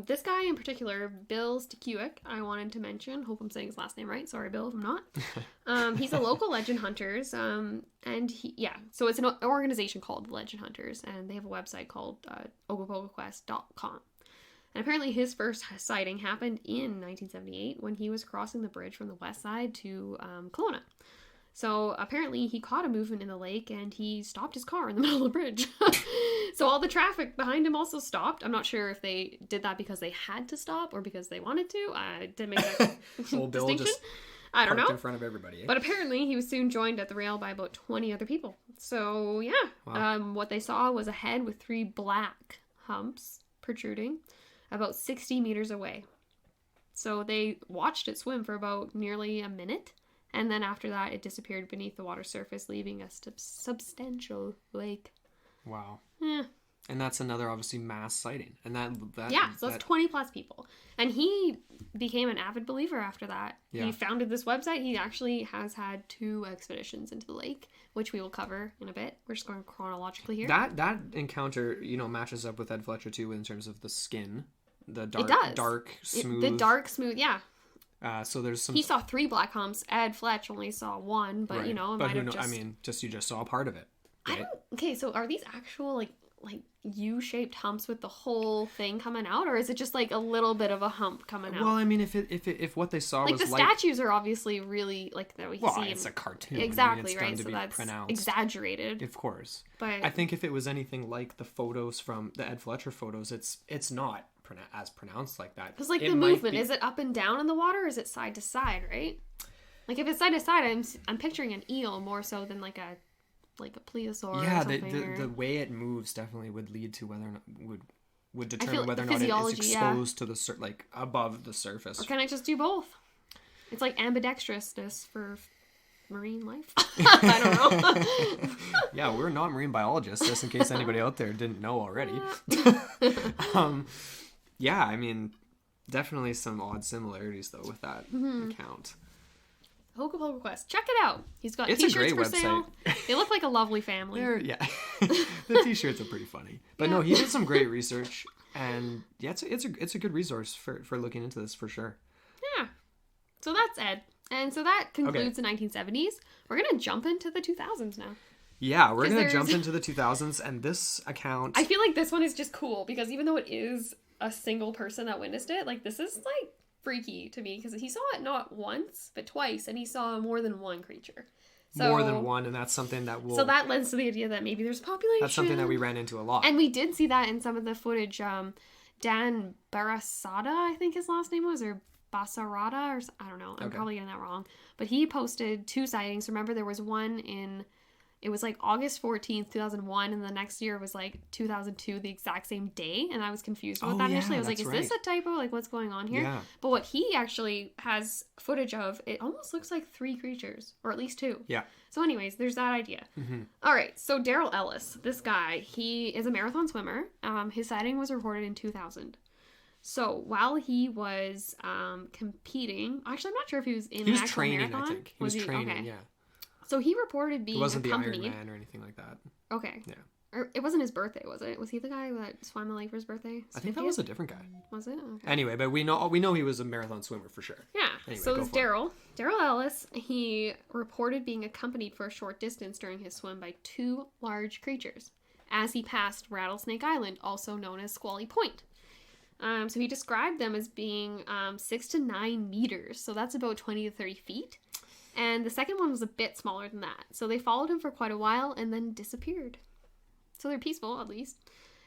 This guy in particular, Bill Stikiewicz, I wanted to mention. Hope I'm saying his last name right. Sorry, Bill, if I'm not. He's a local Legend Hunters, so it's an organization called Legend Hunters, and they have a website called ogopogoquest.com. And apparently his first sighting happened in 1978 when he was crossing the bridge from the west side to Kelowna. So apparently he caught a movement in the lake and he stopped his car in the middle of the bridge. So all the traffic behind him also stopped. I'm not sure if they did that because they had to stop or because they wanted to. I didn't make that Old Bill distinction. Just I don't know. in front of everybody. But apparently he was soon joined at the rail by about 20 other people. So yeah, wow. What they saw was a head with 3 black humps protruding about 60 meters away. So they watched it swim for about nearly a minute. And then after that, it disappeared beneath the water surface, leaving a substantial lake. Wow. Yeah. And that's another, obviously, mass sighting. And so that's 20 plus people. And he became an avid believer after that. Yeah. He founded this website. He actually has had 2 expeditions into the lake, which we will cover in a bit. We're just going chronologically here. That encounter, matches up with Ed Fletcher too in terms of the skin. The dark, smooth. The dark, smooth, yeah. So there's some... He saw 3 black humps. Ed Fletch only saw 1, but, right. it might have just... you just saw a part of it. Right? Okay, so are these actual, like U-shaped humps with the whole thing coming out, or is it just like a little bit of a hump coming out? Well, I mean, if what they saw like was the statues are obviously really like that we see. Well, it's a cartoon. Exactly, it's right? So that's pronounced. Exaggerated. Of course. But I think if it was anything like the photos from the Ed Fletcher photos, it's not as pronounced like that. Because like the movement, is it up and down in the water, or is it side to side? Right? Like if it's side to side, I'm picturing an eel more so than like a plesiosaur. Yeah, or something, the way it moves definitely would lead to whether or not would determine whether or not it is exposed to the like above the surface. Or can I just do both? It's like ambidextrousness for marine life. I don't know. Yeah, we're not marine biologists, just in case anybody out there didn't know already. Yeah, I mean, definitely some odd similarities though with that account. Ogopogo Quest. Check it out. He's got it's t-shirts a great for website. sale. They look like a lovely family. Yeah. The t-shirts are pretty funny. But no, he did some great research, and yeah, it's a good resource for looking into this for sure. Yeah. So that's Ed. And so that concludes the 1970s. We're going to jump into the 2000s now. Yeah, we're going to jump into the 2000s, and this account... I feel like this one is just cool, because even though it is a single person that witnessed it, like, this is, like, freaky to me, because he saw it not once, but twice, and he saw more than one creature. So, more than one, and that's something that will... So that lends to the idea that maybe there's a population. That's something that we ran into a lot. And we did see that in some of the footage. Dan Barasada, I think his last name was, or Basarada, or I don't know. I'm probably getting that wrong. But he posted 2 sightings. Remember, there was one in... It was like August 14th, 2001, and the next year was like 2002, the exact same day, and I was confused about that initially. I was like, is this a typo? Like, what's going on here? Yeah. But what he actually has footage of, it almost looks like 3 creatures, or at least 2. Yeah. So anyways, there's that idea. Mm-hmm. All right, so Daryl Ellis, this guy, he is a marathon swimmer. His sighting was reported in 2000. So while he was competing, actually I'm not sure if he was in an actual training, marathon. I think. He was training, okay. Yeah. So he reported being accompanied. It wasn't the Iron Man or anything like that. Okay. Yeah. Or it wasn't his birthday, was it? Was he the guy that swam the lake for his birthday? I think that was a different guy. Was it? Okay. Anyway, but we know he was a marathon swimmer for sure. Yeah. Anyway, so it was Daryl Ellis. He reported being accompanied for a short distance during his swim by 2 large creatures as he passed Rattlesnake Island, also known as Squally Point. So he described them as being 6 to 9 meters. So that's about 20 to 30 feet. And the second one was a bit smaller than that. So they followed him for quite a while and then disappeared. So they're peaceful, at least.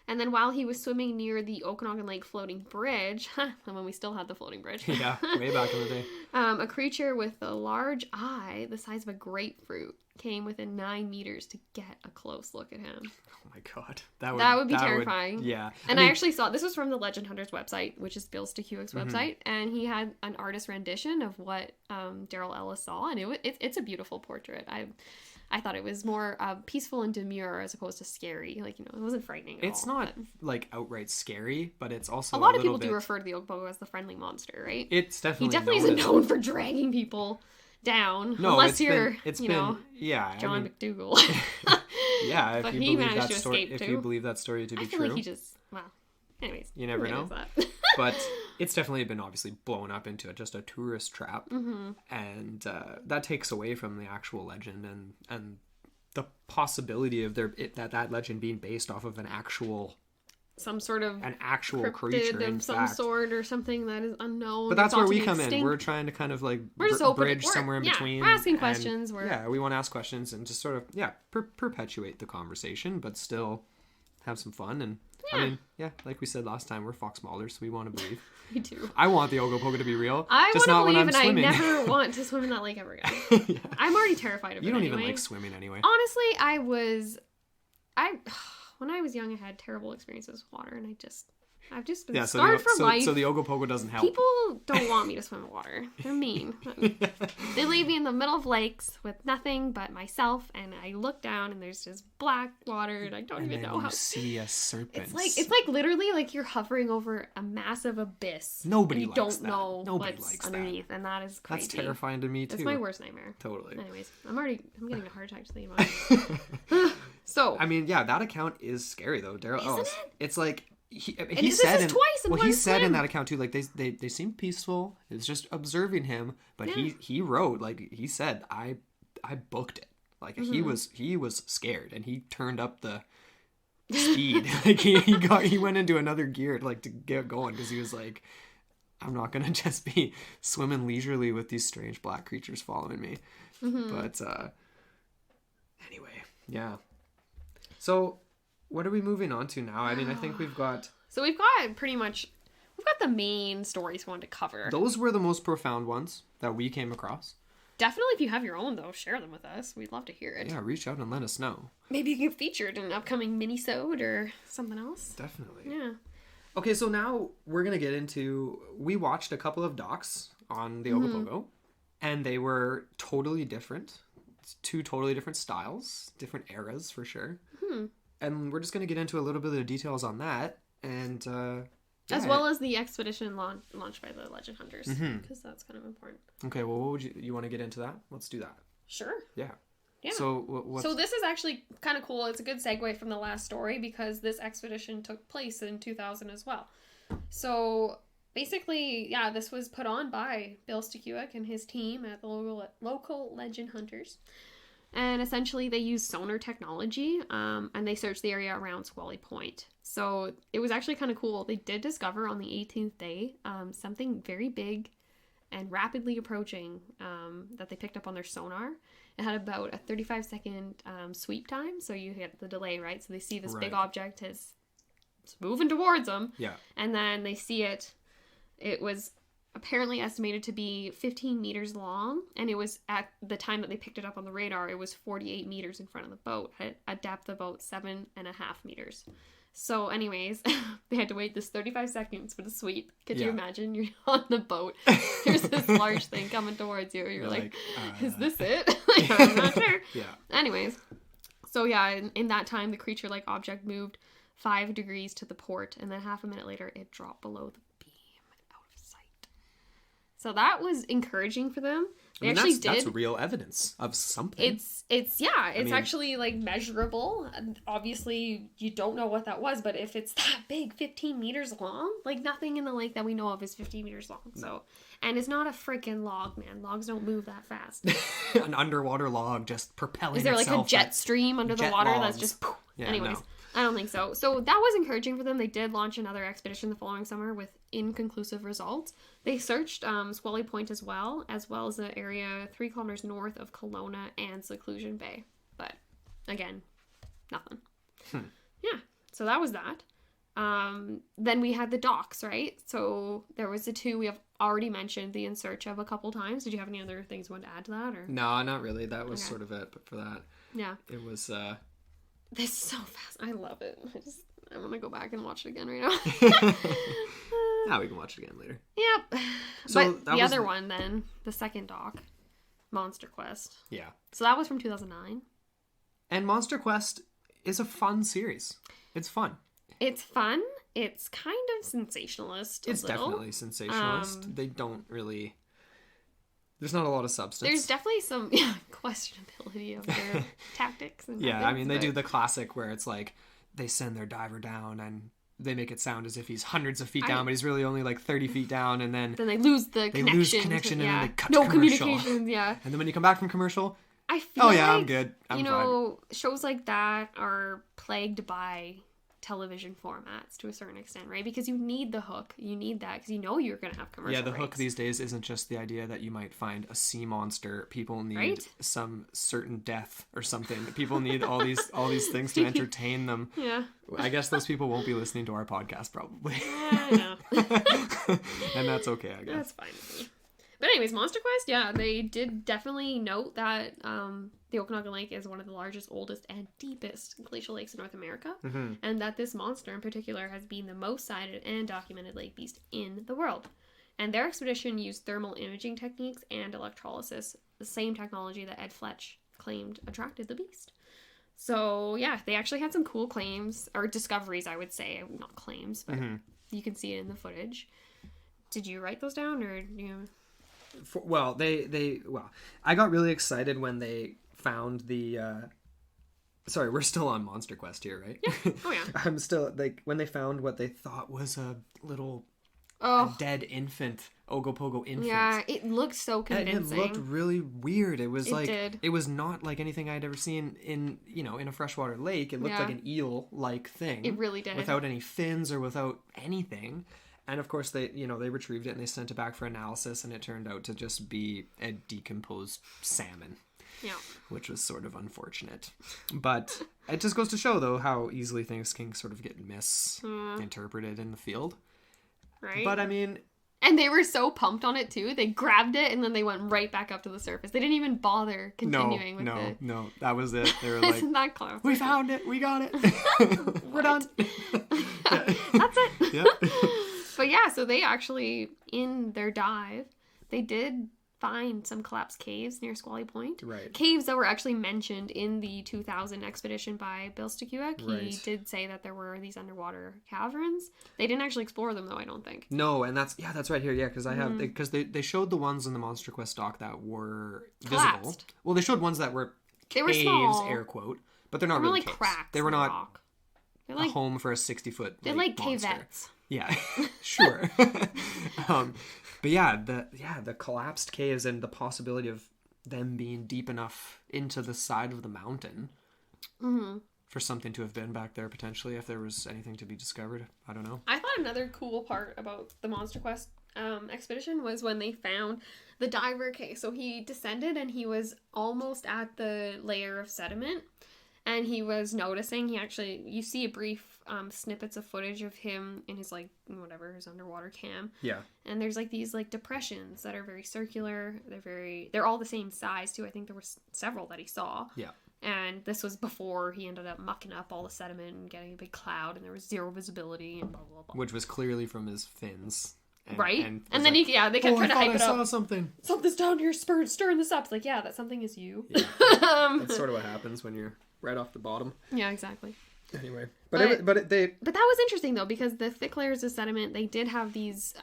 And then while he was swimming near the Okanagan Lake floating bridge, when we still had the floating bridge. Yeah, way back in the day. A creature with a large eye, the size of a grapefruit, came within 9 meters to get a close look at him. Oh my god. That would be terrifying. Yeah. And I actually saw, this was from the Legend Hunters website, which is Bill Stakuik's website, and he had an artist rendition of what Daryl Ellis saw, and it's a beautiful portrait. I thought it was more peaceful and demure as opposed to scary. Like, it wasn't frightening at all. It's not, like, outright scary, but it's also a lot of people do refer to the Ogopogo as the friendly monster, right? It's definitely... He definitely isn't known for dragging people down. No, unless you're, John McDougal. Yeah, but he managed to escape, if you believe that story to be true. I feel like he just... Well, anyways. You never know. But it's definitely been obviously blown up into just a tourist trap. Mm-hmm. And that takes away from the actual legend and the possibility of that legend being based off of an actual creature of some sort or something that is unknown. But that's where we come in. We're trying to kind of like bridge somewhere in between. We're asking questions. We want to ask questions and just sort of perpetuate the conversation, but still have some fun. And I mean, like we said last time, we're fox maulers, so we want to believe. We do. I want the Ogopogo to be real. I just not believe, when I'm swimming. I never want to swim in that lake ever again. Yeah. I'm already terrified of it. You don't even like swimming anyway. Honestly, when I was young, I had terrible experiences with water, and I just I've just been scarred for life. So the Ogopogo doesn't help. People don't want me to swim in water. They're mean. They leave me in the middle of lakes with nothing but myself, and I look down and there's just black water, and I don't even know how. You see a serpent. It's like literally like you're hovering over a massive abyss. Nobody likes likes that. You don't know Nobody what's likes underneath, and that is crazy. That's terrifying to me too. That's my worst nightmare. Totally. Anyways, I'm getting a heart attack to think about it. So I mean, yeah, that account is scary though, Daryl. Isn't it? It's like he said in, twice in well, one he said swim. in that account too. Like they seem peaceful. It's just observing him, but he wrote like he said, I booked it. Like he was scared and he turned up the speed. Like he went into another gear to get going because he was like, I'm not gonna just be swimming leisurely with these strange black creatures following me. But anyway, yeah. So what are we moving on to now? I mean, I think we've got the main stories we want to cover. Those were the most profound ones that we came across. Definitely, if you have your own, though, share them with us. We'd love to hear it. Yeah, reach out and let us know. Maybe you can feature it in an upcoming mini-sode or something else. Definitely. Yeah. Okay, so now we're going to get into... We watched a couple of docs on the Ogopogo, and they were totally different. It's two totally different styles, different eras for sure. And we're just going to get into a little bit of the details on that, and... as well as the expedition launched by the Legend Hunters, because that's kind of important. Okay, well, what would you want to get into that? Let's do that. Sure. Yeah. Yeah. So this is actually kind of cool. It's a good segue from the last story because this expedition took place in 2000 as well. So basically, yeah, this was put on by Bill Stakuik and his team at the local Legend Hunters. And essentially they used sonar technology and they searched the area around Squally Point. So it was actually kind of cool. They did discover on the 18th day something very big and rapidly approaching that they picked up on their sonar. It had about a 35-second sweep time. So you get the delay, right? So they see this big object it's moving towards them. Yeah. And then they see it. It was apparently estimated to be 15 meters long, and it was at the time that they picked it up on the radar, it was 48 meters in front of the boat at a depth of about 7.5 meters. So anyways, they had to wait this 35 seconds for the sweep. Could you imagine? You're on the boat, there's this large thing coming towards you, you're like is this it? I'm not sure. Yeah. Anyways, so yeah, in that time the creature like object moved 5 degrees to the port, and then half a minute later it dropped below the So that was encouraging for them. That's real evidence of something. It's actually like measurable. Obviously, you don't know what that was, but if it's that big, 15 meters long, like nothing in the lake that we know of is 15 meters long. So, and it's not a freaking log, man. Logs don't move that fast. An underwater log just propelling. Is there like a jet stream under the water logs. that's just? Poof. Yeah, anyways. No. I don't think so. So that was encouraging for them. They did launch another expedition the following summer with inconclusive results. They searched Squally Point as well as the area 3 kilometers north of Kelowna and Seclusion Bay. But again, nothing. Yeah, so that was that. Then we had the docks, right? So there was the 2 we have already mentioned, the In Search of a couple times. Did you have any other things you wanted to add to that? Or? No, not really. That was sort of it. But for that, yeah, it was... This is so fast. I love it. I want to go back and watch it again right now. Now we can watch it again later. Yep. So but the other one then, the second doc, Monster Quest. Yeah. So that was from 2009. And Monster Quest is a fun series. It's fun. It's fun. It's kind of sensationalist. It's definitely sensationalist. They don't really... There's not a lot of substance. There's definitely some questionability of their tactics. And yeah, I mean, they do the classic where it's like they send their diver down and they make it sound as if he's hundreds of feet down, but he's really only like 30 feet down, and then they lose the connection. And then they cut no to commercial. Communications, yeah. And then when you come back from commercial, I feel I'm good. I'm fine. Shows like that are plagued by television formats to a certain extent, right? Because you need the hook. You need that because you're going to have commercial the breaks. hook these days isn't just the idea that you might find a sea monster. People need some certain death or something. People need all these things to entertain them. Yeah. I guess those people won't be listening to our podcast probably. I know. And that's okay, I guess. That's fine with me. But anyways, Monster Quest, yeah, they did definitely note that the Okanagan Lake is one of the largest, oldest, and deepest glacial lakes in North America. Mm-hmm. And that this monster in particular has been the most sighted and documented lake beast in the world. And their expedition used thermal imaging techniques and electrolysis, the same technology that Ed Fletch claimed attracted the beast. So, yeah, they actually had some cool claims, or discoveries, I would say. Not claims, but you can see it in the footage. Did you write those down, or you... Well, I got really excited when they found the. Sorry, we're still on Monster Quest here, right? Yeah. Oh yeah. I'm still when they found what they thought was a little a dead infant, Ogopogo infant. Yeah, it looked so convincing. And it looked really weird. It was did. It was not like anything I'd ever seen in a freshwater lake. It looked like an eel-like thing. It really did. Without any fins or without anything. And of course, they retrieved it and they sent it back for analysis, and it turned out to just be a decomposed salmon. Yeah. Which was sort of unfortunate. But it just goes to show, though, how easily things can sort of get misinterpreted in the field. Right. But I mean... And they were so pumped on it, too. They grabbed it, and then they went right back up to the surface. They didn't even bother continuing with it. No, that was it. They were like, isn't that close? We found it. We got it. We're done. That's it. Yep. But yeah, so they actually, in their dive, they did find some collapsed caves near Squally Point. Right. Caves that were actually mentioned in the 2000 expedition by Bill Stakuak. Right. He did say that there were these underwater caverns. They didn't actually explore them, though, I don't think. No, and that's right here. Yeah, because I have because they showed the ones in the Monster Quest doc that were collapsed. Visible. Well, they showed ones that were they were caves, small. air quote, but they're not They were really like caves. cracks. They were in the not rock. They're a like home for a 60-foot. they're like monster. cavettes. Yeah, sure. But the collapsed caves and the possibility of them being deep enough into the side of the mountain for something to have been back there potentially, if there was anything to be discovered. I don't know. I thought another cool part about the Monster Quest expedition was when they found the diver cave. So he descended and he was almost at the layer of sediment. And he was noticing, you see a brief snippets of footage of him in his, his underwater cam. Yeah. And there's, these, depressions that are very circular. They're all the same size, too. I think there were several that he saw. Yeah. And this was before he ended up mucking up all the sediment and getting a big cloud, and there was zero visibility and blah, blah, blah. Which was clearly from his fins. Right? And then they kept trying to hype it up. I saw something. Something's down here stirring this up. It's like, yeah, that something is you. Yeah. That's sort of what happens when you're right off the bottom. Yeah, exactly. Anyway, But that was interesting though, because the thick layers of sediment, they did have these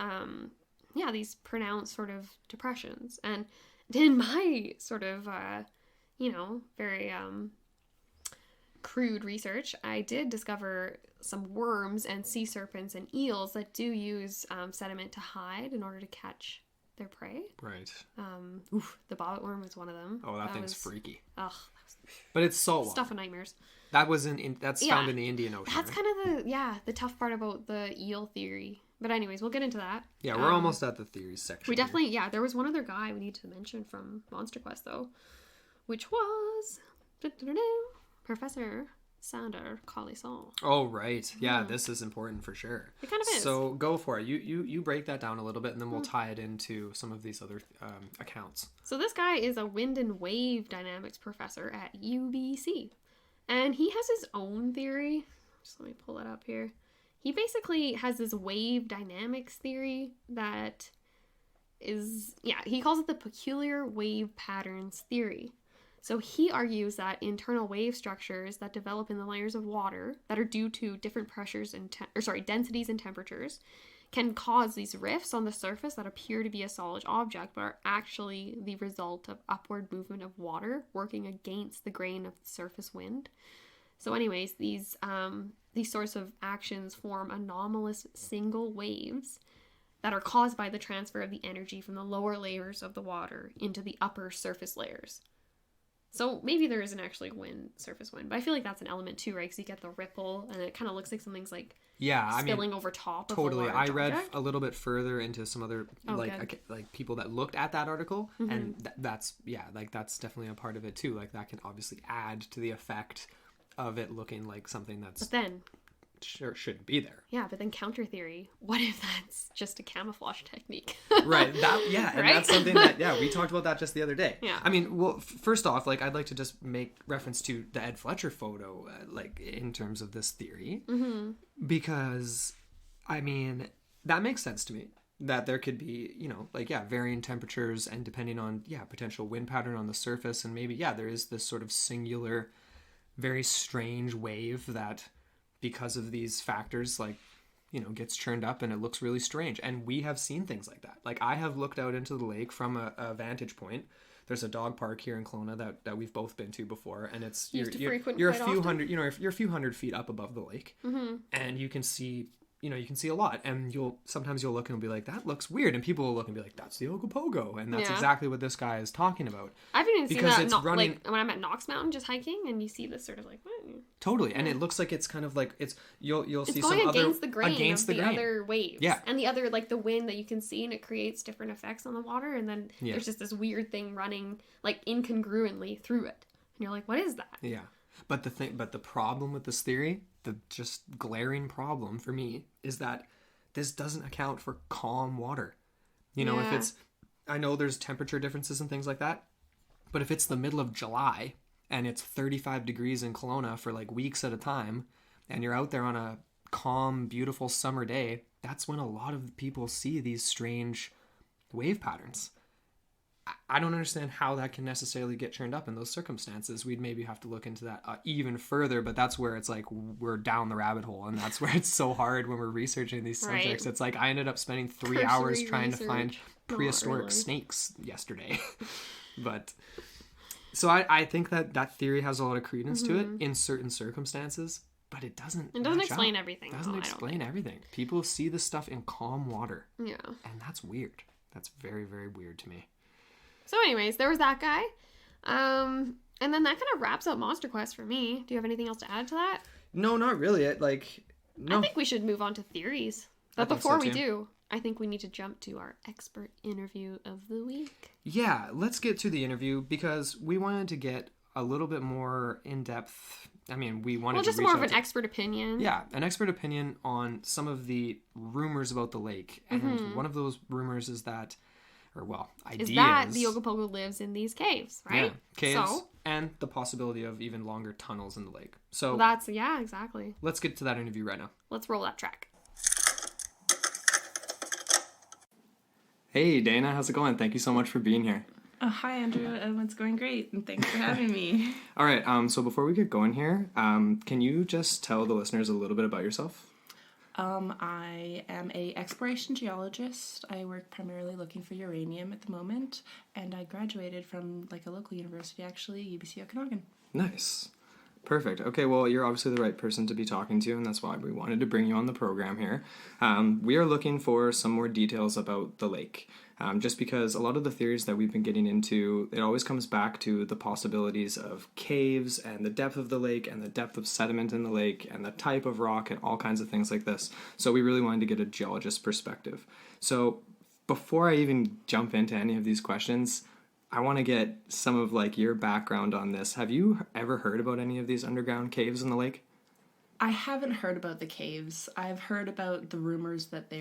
these pronounced sort of depressions. And in my sort of very crude research, I did discover some worms and sea serpents and eels that do use sediment to hide in order to catch their prey. Right. The bobbit worm was one of them. Oh, that thing's freaky. Ugh. But it's saltwater. Stuff of nightmares. That was found in the Indian Ocean. That's right? kind of the tough part about the eel theory. But anyways, we'll get into that. Yeah, we're almost at the theories section. We definitely, there was one other guy we need to mention from Monster Quest though, which was Professor Sander Collisol. Oh, right. Yeah, this is important for sure. It kind of is. So go for it. You break that down a little bit, and then we'll tie it into some of these other accounts. So this guy is a wind and wave dynamics professor at UBC. And he has his own theory. Just let me pull that up here. He basically has this wave dynamics theory that is, he calls it the peculiar wave patterns theory. So he argues that internal wave structures that develop in the layers of water that are due to different pressures and densities and temperatures can cause these rifts on the surface that appear to be a solid object but are actually the result of upward movement of water working against the grain of the surface wind. So anyways, these sorts of actions form anomalous single waves that are caused by the transfer of the energy from the lower layers of the water into the upper surface layers. So maybe there isn't actually surface wind, but I feel like that's an element too, right? Because you get the ripple, and it kind of looks like something's spilling over top. Totally. Of a large read object. A little bit further into some other like people that looked at that article, and that's definitely a part of it too. Like that can obviously add to the effect of it looking like something that's. But then, shouldn't be there. Yeah, but then counter theory, what if that's just a camouflage technique? Right. And right? that's something that, we talked about that just the other day. Yeah. I mean, well, first off, like, I'd like to just make reference to the Ed Fletcher photo, like, in terms of this theory. Mm-hmm. Because, I mean, that makes sense to me. That there could be, varying temperatures and depending on, potential wind pattern on the surface. And maybe, there is this sort of singular, very strange wave that, because of these factors, like, gets churned up and it looks really strange. And we have seen things like that. Like, I have looked out into the lake from a vantage point. There's a dog park here in Kelowna that we've both been to before, and it's you're a few hundred, you're a few hundred feet up above the lake, and you can see a lot. And sometimes you'll look and be like, that looks weird, and people will look and be like, that's the Ogopogo, and that's exactly what this guy is talking about. I've even seen that like when I'm at Knox Mountain just hiking, and you see this sort of like what? Totally, and it looks like it's kind of like you'll see going some against other the grain of the other waves, and the other like the wind that you can see, and it creates different effects on the water, and then there's just this weird thing running like incongruently through it, and you're like, what is that? Yeah, but the problem with this theory, the just glaring problem for me, is that this doesn't account for calm water. If it's, I know there's temperature differences and things like that, but if it's the middle of July and it's 35 degrees in Kelowna for like weeks at a time, and you're out there on a calm, beautiful summer day, that's when a lot of people see these strange wave patterns. I don't understand how that can necessarily get churned up in those circumstances. We'd maybe have to look into that even further, but that's where it's like we're down the rabbit hole, and that's where it's so hard when we're researching these subjects. It's like I ended up spending 3 hours trying to find prehistoric snakes yesterday. But so I think that theory has a lot of credence to it in certain circumstances, but it doesn't explain everything. It doesn't explain everything. People see this stuff in calm water. Yeah. And that's weird. That's very, very weird to me. So anyways, there was that guy. And then that kind of wraps up Monster Quest for me. Do you have anything else to add to that? No, not really. No. I think we should move on to theories. But before we do, I think we need to jump to our expert interview of the week. Yeah, let's get to the interview because we wanted to get a little bit more in-depth. I mean, we wanted to just more of an expert opinion. Yeah, an expert opinion on some of the rumors about the lake. And one of those rumors is that, ideas. Is that the Ogopogo lives in these caves, right? Yeah, caves, and the possibility of even longer tunnels in the lake. So exactly. Let's get to that interview right now. Let's roll that track. Hey, Dana, how's it going? Thank you so much for being here. Oh, hi, Andrew. It's going great, and thanks for having me. All right, so before we get going here, can you just tell the listeners a little bit about yourself? I am an exploration geologist. I work primarily looking for uranium at the moment, and I graduated from a local university, actually, UBC Okanagan. Nice. Perfect. Okay, well, you're obviously the right person to be talking to, and that's why we wanted to bring you on the program here. We are looking for some more details about the lake, just because a lot of the theories that we've been getting into, it always comes back to the possibilities of caves and the depth of the lake and the depth of sediment in the lake and the type of rock and all kinds of things like this. So we really wanted to get a geologist's perspective. So before I even jump into any of these questions, I want to get some of your background on this. Have you ever heard about any of these underground caves in the lake? I haven't heard about the caves. I've heard about the rumors that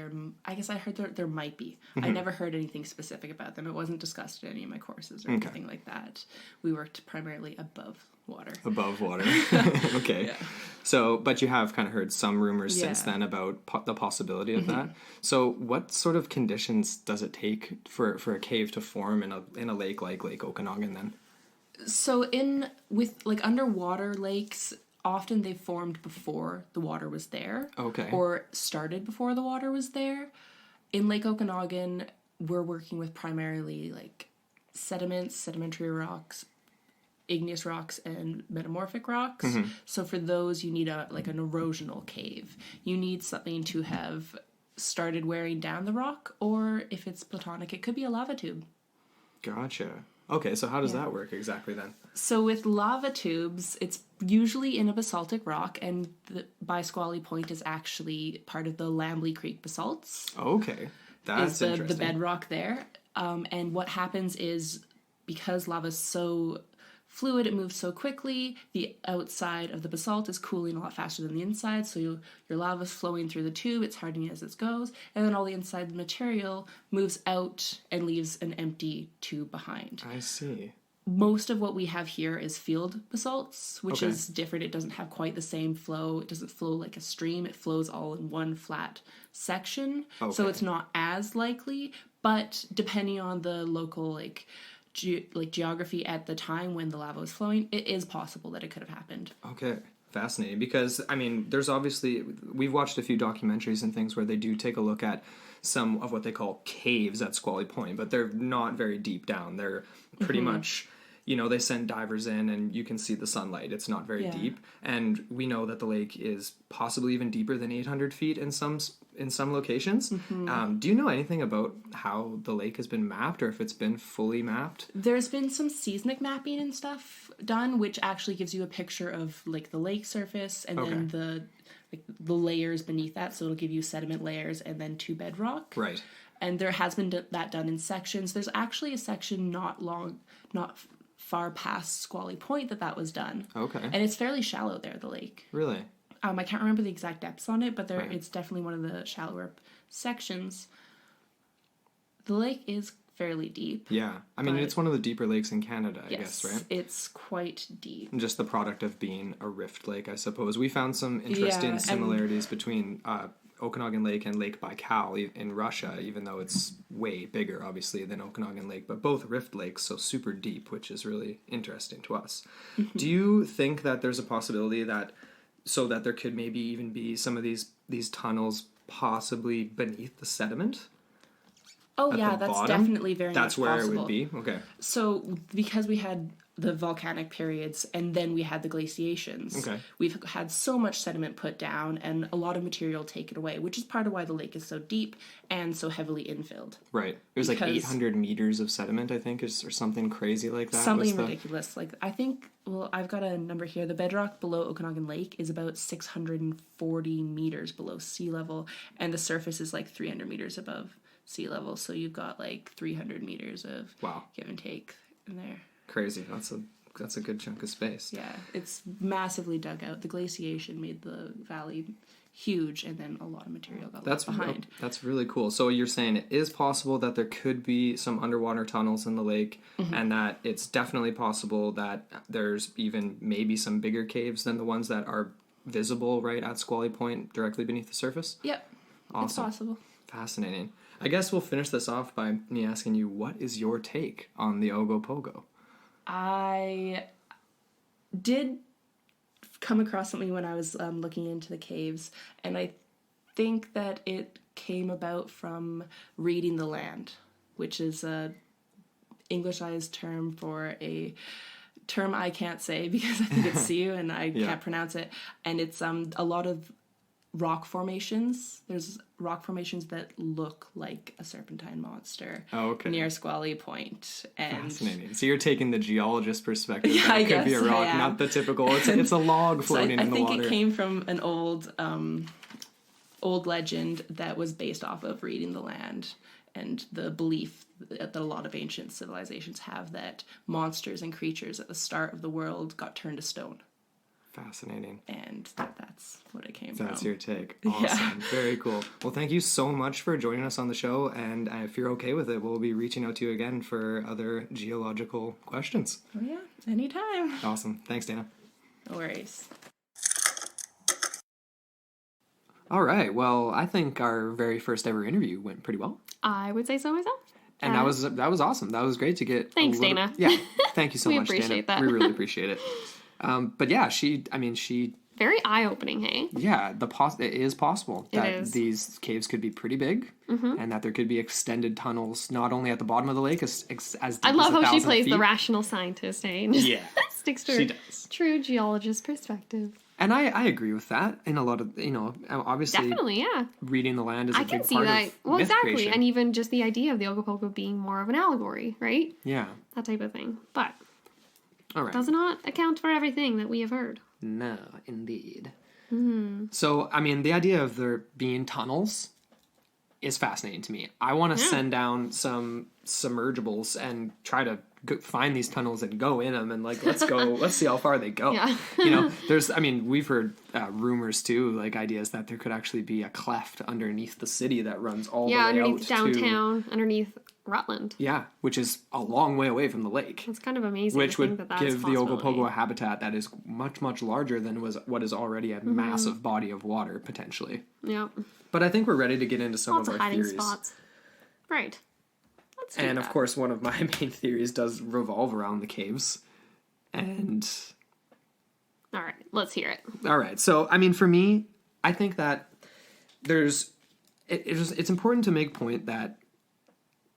I guess I heard there might be. I never heard anything specific about them. It wasn't discussed in any of my courses or anything like that. We worked primarily above water. Above water. Okay. Yeah. So, but you have kind of heard some rumors since then about the possibility of that. So what sort of conditions does it take for a cave to form in a lake like Lake Okanagan then? So with underwater lakes, often they formed before the water was there. Okay. Or started before the water was there. In Lake Okanagan, we're working with primarily sediments, sedimentary rocks, igneous rocks, and metamorphic rocks. So for those, you need an erosional cave. You need something to have started wearing down the rock, or if it's platonic, it could be a lava tube. Gotcha. Okay, so how does that work exactly then? So with lava tubes, it's usually in a basaltic rock, and the Bisqually Point is actually part of the Lambley Creek basalts. Okay, that's interesting. The bedrock there. And what happens is, because lava's so fluid, it moves so quickly. The outside of the basalt is cooling a lot faster than the inside, so your lava's flowing through the tube, it's hardening as it goes, and then all the inside material moves out and leaves an empty tube behind. I see. Most of what we have here is field basalts, which is different. It doesn't have quite the same flow. It doesn't flow like a stream. It flows all in one flat section. So it's not as likely, but depending on the local geography at the time when the lava was flowing, it is possible that it could have happened. Okay. Fascinating, because I mean, there's obviously, we've watched a few documentaries and things where they do take a look at some of what they call caves at Squally Point, but they're not very deep down. They're pretty much, they send divers in and you can see the sunlight. It's not very deep, and we know that the lake is possibly even deeper than 800 feet in some locations. Do you know anything about how the lake has been mapped, or if it's been fully mapped? There's been some seismic mapping and stuff done, which actually gives you a picture of like the lake surface and then the layers beneath that. So it'll give you sediment layers and then to bedrock. Right. And there has been that done in sections. There's actually a section not far past Squally Point that was done. Okay. And it's fairly shallow there, the lake. Really? I can't remember the exact depths on it, but it's definitely one of the shallower sections. The lake is fairly deep. Yeah. I mean, it's one of the deeper lakes in Canada, I guess, right? It's quite deep. And just the product of being a rift lake, I suppose. We found some interesting similarities between Okanagan Lake and Lake Baikal in Russia, even though it's way bigger, obviously, than Okanagan Lake. But both rift lakes, so super deep, which is really interesting to us. Do you think that there's a possibility that there could maybe even be some of these tunnels possibly beneath the sediment? Oh yeah, that's bottom? Definitely very That's much where possible. It would be? Okay. So because we had the volcanic periods and then we had the glaciations, we've had so much sediment put down and a lot of material taken away, which is part of why the lake is so deep and so heavily infilled. Right. It was like 800 meters of sediment, I think, or something crazy like that. Something ridiculous. Like, I think, I've got a number here. The bedrock below Okanagan Lake is about 640 meters below sea level, and the surface is like 300 meters above sea level. So you've got like 300 meters of give and take in there. Crazy. That's a good chunk of space. Yeah, it's massively dug out. The glaciation made the valley huge, and then a lot of material got left behind. That's really cool. So you're saying it is possible that there could be some underwater tunnels in the lake, and that it's definitely possible that there's even maybe some bigger caves than the ones that are visible right at Squally Point directly beneath the surface? Yep. Awesome. It's possible. Fascinating. I guess we'll finish this off by me asking you, what is your take on the Ogopogo? I did come across something when I was looking into the caves, and I think that it came about from reading the land, which is a Englishized term for a term I can't say because I think it's Sioux and I can't pronounce it, and it's a lot of rock formations. There's rock formations that look like a serpentine monster near Squally Point. And fascinating. So you're taking the geologist perspective. Yeah, that it could be a rock, not the typical. It's a log floating in the water. I think it came from an old legend that was based off of reading the land and the belief that a lot of ancient civilizations have that monsters and creatures at the start of the world got turned to stone. Fascinating. And that's what it came from. That's your take. Awesome. Yeah. Very cool. Well, thank you so much for joining us on the show. And if you're okay with it, we'll be reaching out to you again for other geological questions. Oh, yeah. Anytime. Awesome. Thanks, Dana. No worries. All right. Well, I think our very first ever interview went pretty well. I would say so myself. And that was awesome. That was great to get. Thanks, Dana. Yeah. Thank you so much, Dana. We appreciate that. We really appreciate it. But yeah, she very eye-opening, hey? Yeah, it is possible that these caves could be pretty big, and that there could be extended tunnels not only at the bottom of the lake as deep I love as how she plays feet. the rational scientist, hey? Yeah, sticks to her true geologist perspective. And I agree with that in a lot of, obviously... Definitely, yeah. Reading the land is a big part of I can see that. Well, exactly. Creation. And even just the idea of the Ogopogo being more of an allegory, right? Yeah. That type of thing. But... All right. Does not account for everything that we have heard. No, indeed. So, I mean, the idea of there being tunnels is fascinating to me. I want to send down some submergibles and try to find these tunnels and go in them and like let's see how far they go. Yeah. We've heard rumors too, like ideas that there could actually be a cleft underneath the city that runs all the way underneath out downtown, underneath Rutland. Yeah, which is a long way away from the lake. It's kind of amazing. Which to would think that give the Ogopogo a habitat that is much, much larger than what is already a massive body of water, potentially. Yeah. But I think we're ready to get into some of our hiding theories. spots. Right. Let's do And that. of course, one of my main theories does revolve around the caves. And... All right, let's hear it. All right. So, I mean, for me, I think that it's important to make point that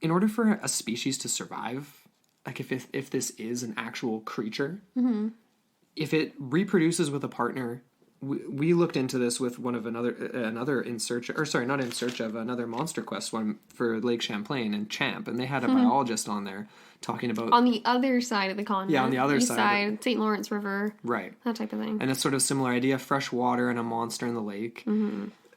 in order for a species to survive, like if this is an actual creature, if it reproduces with a partner, we looked into this with one of another another Monster Quest one for Lake Champlain and Champ, and they had a biologist on there talking about on the other side of the continent. Yeah, on the other east side, St. Lawrence River, right? That type of thing. And it's sort of similar idea: fresh water and a monster in the lake.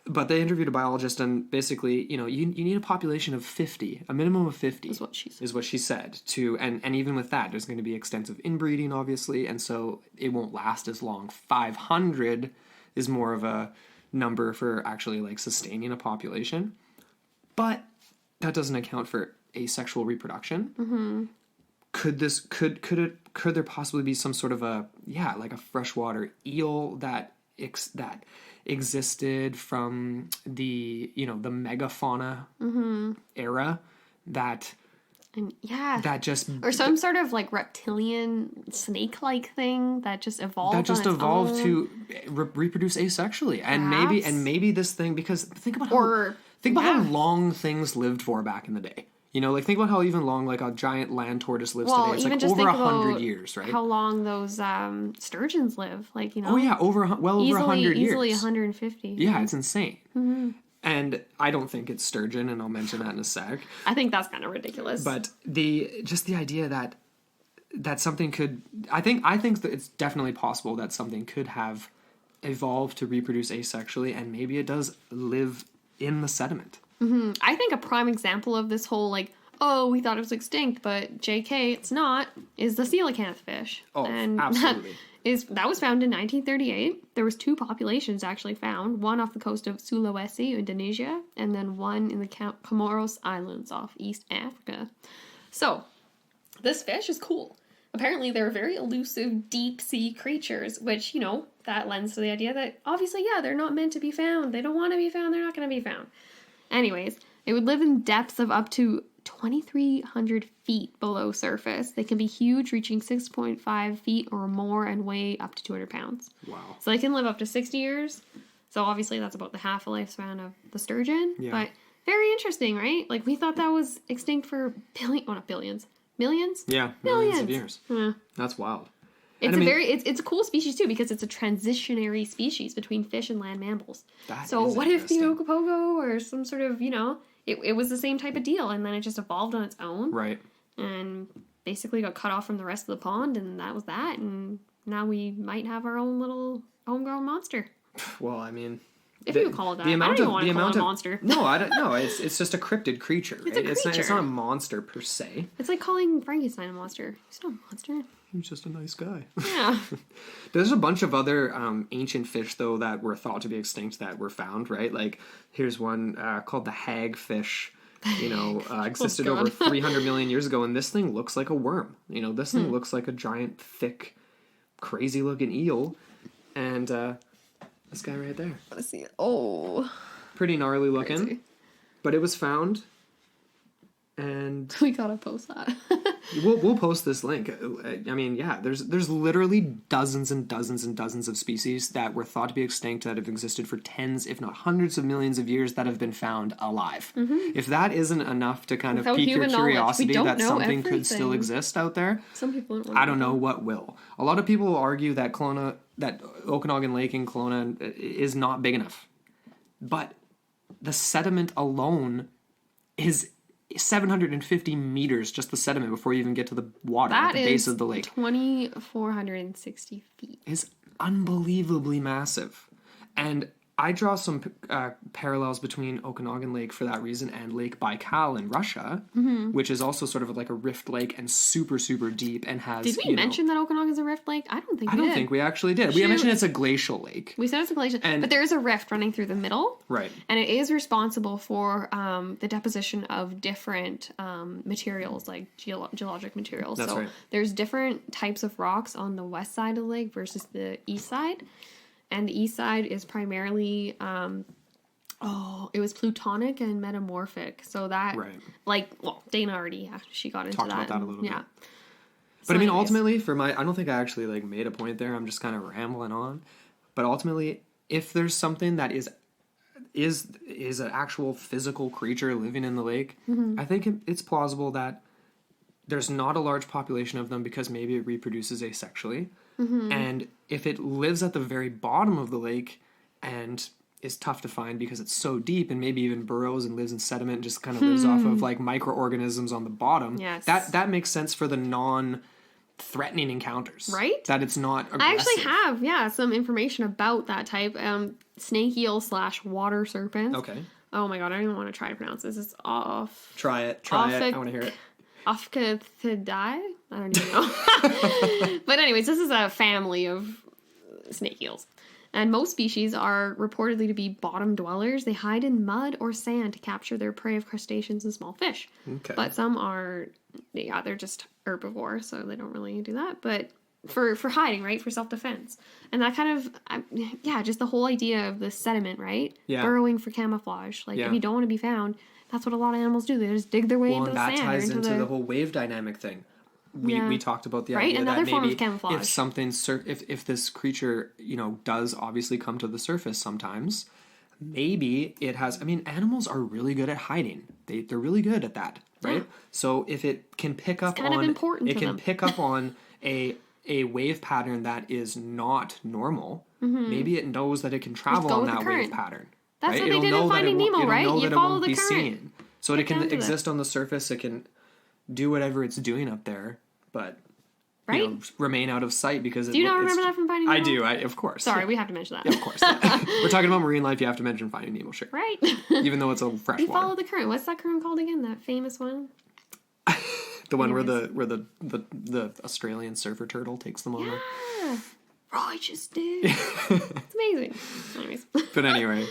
But they interviewed a biologist, and basically, you need a population of 50, a minimum of 50. Is what she said. Is what she said. And even with that, there's going to be extensive inbreeding, obviously, and so it won't last as long. 500 is more of a number for actually like sustaining a population, but that doesn't account for asexual reproduction. Could there possibly be some sort of like a freshwater eel that existed from the the megafauna era that just or some sort of like reptilian snake-like thing that just evolved to reproduce asexually. Perhaps. and maybe this thing, because think about how long things lived for back in the day. Think about how even long like a giant land tortoise lives today. It's even like just over think 100 years, right? How long those sturgeons live, Oh yeah, over 100 years. Easily 150. Yeah, it's insane. And I don't think it's sturgeon, and I'll mention that in a sec. I think that's kind of ridiculous. But the idea that something could, I think that it's definitely possible that something could have evolved to reproduce asexually, and maybe it does live in the sediment. I think a prime example of this whole like, oh, we thought it was extinct, but JK, it's not, is the coelacanth fish. Oh, and absolutely. That was found in 1938. There was 2 populations actually found, one off the coast of Sulawesi, Indonesia, and then one in the Comoros Islands off East Africa. So, this fish is cool. Apparently, they're very elusive deep-sea creatures, which, that lends to the idea that, obviously, they're not meant to be found. They don't want to be found. They're not going to be found. Anyways, they would live in depths of up to 2,300 feet below surface. They can be huge, reaching 6.5 feet or more and weigh up to 200 pounds. Wow. So they can live up to 60 years. So obviously that's about the half a lifespan of the sturgeon. Yeah. But very interesting, right? Like we thnot that was extinct for not billions. Millions? Yeah, millions of years. Yeah. That's wild. It's a cool species too because it's a transitionary species between fish and land mammals. So what if the Ogopogo or some sort of, it was the same type of deal and then it just evolved on its own. Right. And basically got cut off from the rest of the pond and that was that. And now we might have our own little homegrown monster. Well, I mean... If you call it that. I don't even want to call it a monster. No, I don't know. It's just a cryptid creature, right? It's not a monster per se. It's like calling Frankenstein a monster. He's not a monster. He's just a nice guy. Yeah. There's a bunch of other ancient fish, though, that were thought to be extinct that were found, right? Like, here's one called the hagfish. Existed over 300 million years ago, and this thing looks like a worm. This thing looks like a giant, thick, crazy-looking eel. And this guy right there. Let's see it. Oh. Pretty gnarly looking. Crazy. But it was found, and... We gotta post that. We'll post this link. I mean, yeah, there's literally dozens and dozens and dozens of species that were thought to be extinct that have existed for tens, if not hundreds of millions of years that have been found alive. If that isn't enough to kind of pique your curiosity that something could still exist out there, some people I don't know what will. A lot of people will argue that Okanagan Lake in Kelowna is not big enough. But the sediment alone is 750 meters, just the sediment, before you even get to the water at the base of the lake. 2,460 feet. Is unbelievably massive. And I draw some parallels between Okanagan Lake for that reason and Lake Baikal in Russia, which is also sort of like a rift lake and super, super deep and has. Did we mention that Okanagan's a rift lake? I don't think we did. I don't think we actually did. We mentioned it's a glacial lake. We said it's a glacial, but there is a rift running through the middle. Right. And it is responsible for the deposition of different materials, like geologic materials. That's right. There's different types of rocks on the west side of the lake versus the east side. And the east side is primarily, it was plutonic and metamorphic. So that, Dana already, she got into Talked about that a little bit. Yeah. But I mean, ultimately, I don't think I actually like made a point there. I'm just kind of rambling on. But ultimately, if there's something that is an actual physical creature living in the lake, I think it's plausible that there's not a large population of them because maybe it reproduces asexually. And if it lives at the very bottom of the lake and is tough to find because it's so deep and maybe even burrows and lives in sediment and just kind of lives off of like microorganisms on the bottom, that makes sense for the non-threatening encounters. Right? That it's not aggressive. I actually have, some information about that type. Snake eel / water serpents. Okay. Oh my god, I don't even want to try to pronounce this. It's off. Try it. I want to hear it. Ophicathidae? I don't even know. But anyways, this is a family of snake eels. And most species are reportedly to be bottom dwellers. They hide in mud or sand to capture their prey of crustaceans and small fish. Okay. But some are, they're just herbivore, so they don't really do that. But for hiding, right? For self-defense. And that kind of, just the whole idea of the sediment, right? Yeah. Burrowing for camouflage. Like, if you don't want to be found, that's what a lot of animals do. They just dig their way into the sand. Well, that ties into the whole wave dynamic thing. We talked about the idea another that form maybe of camouflage. if something if this creature does obviously come to the surface sometimes, maybe it has. I mean, animals are really good at hiding. They're really good at that, right? Yeah. So if it can pick up pick up on a wave pattern that is not normal, maybe it knows that it can travel on that wave pattern. That's right? what they did in Finding Nemo, right? You follow the current. So it can exist on the surface. It can do whatever it's doing up there, but remain out of sight because. Do you not remember that from Finding Nemo? I do. Of course. Sorry, we have to mention that. Yeah, of course. We're talking about marine life. You have to mention Finding Nemo, sure. Right. Even though it's a freshwater. You follow the current. What's that current called again? That famous one. The one where the Australian surfer turtle takes them on. Yeah. Righteous dude. It's amazing. Anyways. But anyway.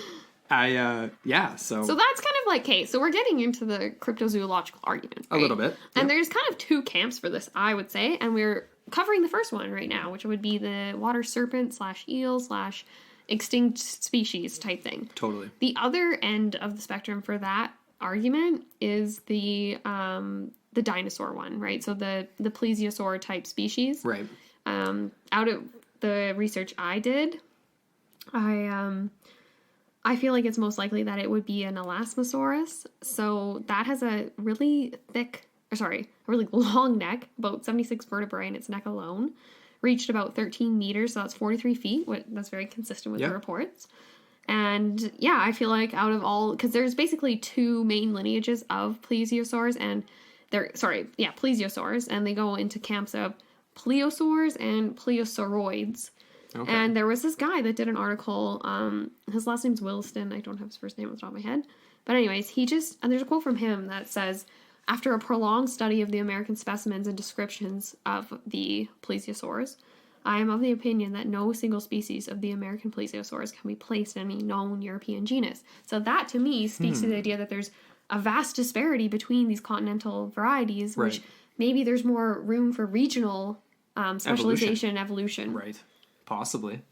So that's kind of like, okay, so we're getting into the cryptozoological argument, right? A little bit. And there's kind of two camps for this, I would say, and we're covering the first one right now, which would be the water serpent / eel / extinct species type thing. Totally. The other end of the spectrum for that argument is the dinosaur one, right? So the plesiosaur type species. Right. Out of the research I did, I feel like it's most likely that it would be an Elasmosaurus. So that has a really really long neck, about 76 vertebrae in its neck alone. Reached about 13 meters, so that's 43 feet. That's very consistent with the reports. And I feel like out of all, because there's basically two main lineages of plesiosaurs, and plesiosaurs, and they go into camps of plesiosaurs and pleosauroids. Okay. And there was this guy that did an article, his last name's Williston, I don't have his first name on the top of my head, but anyways, and there's a quote from him that says, after a prolonged study of the American specimens and descriptions of the plesiosaurs, I am of the opinion that no single species of the American plesiosaurs can be placed in any known European genus. So that, to me, speaks to the idea that there's a vast disparity between these continental varieties, which maybe there's more room for regional specialization and evolution. Right. Possibly.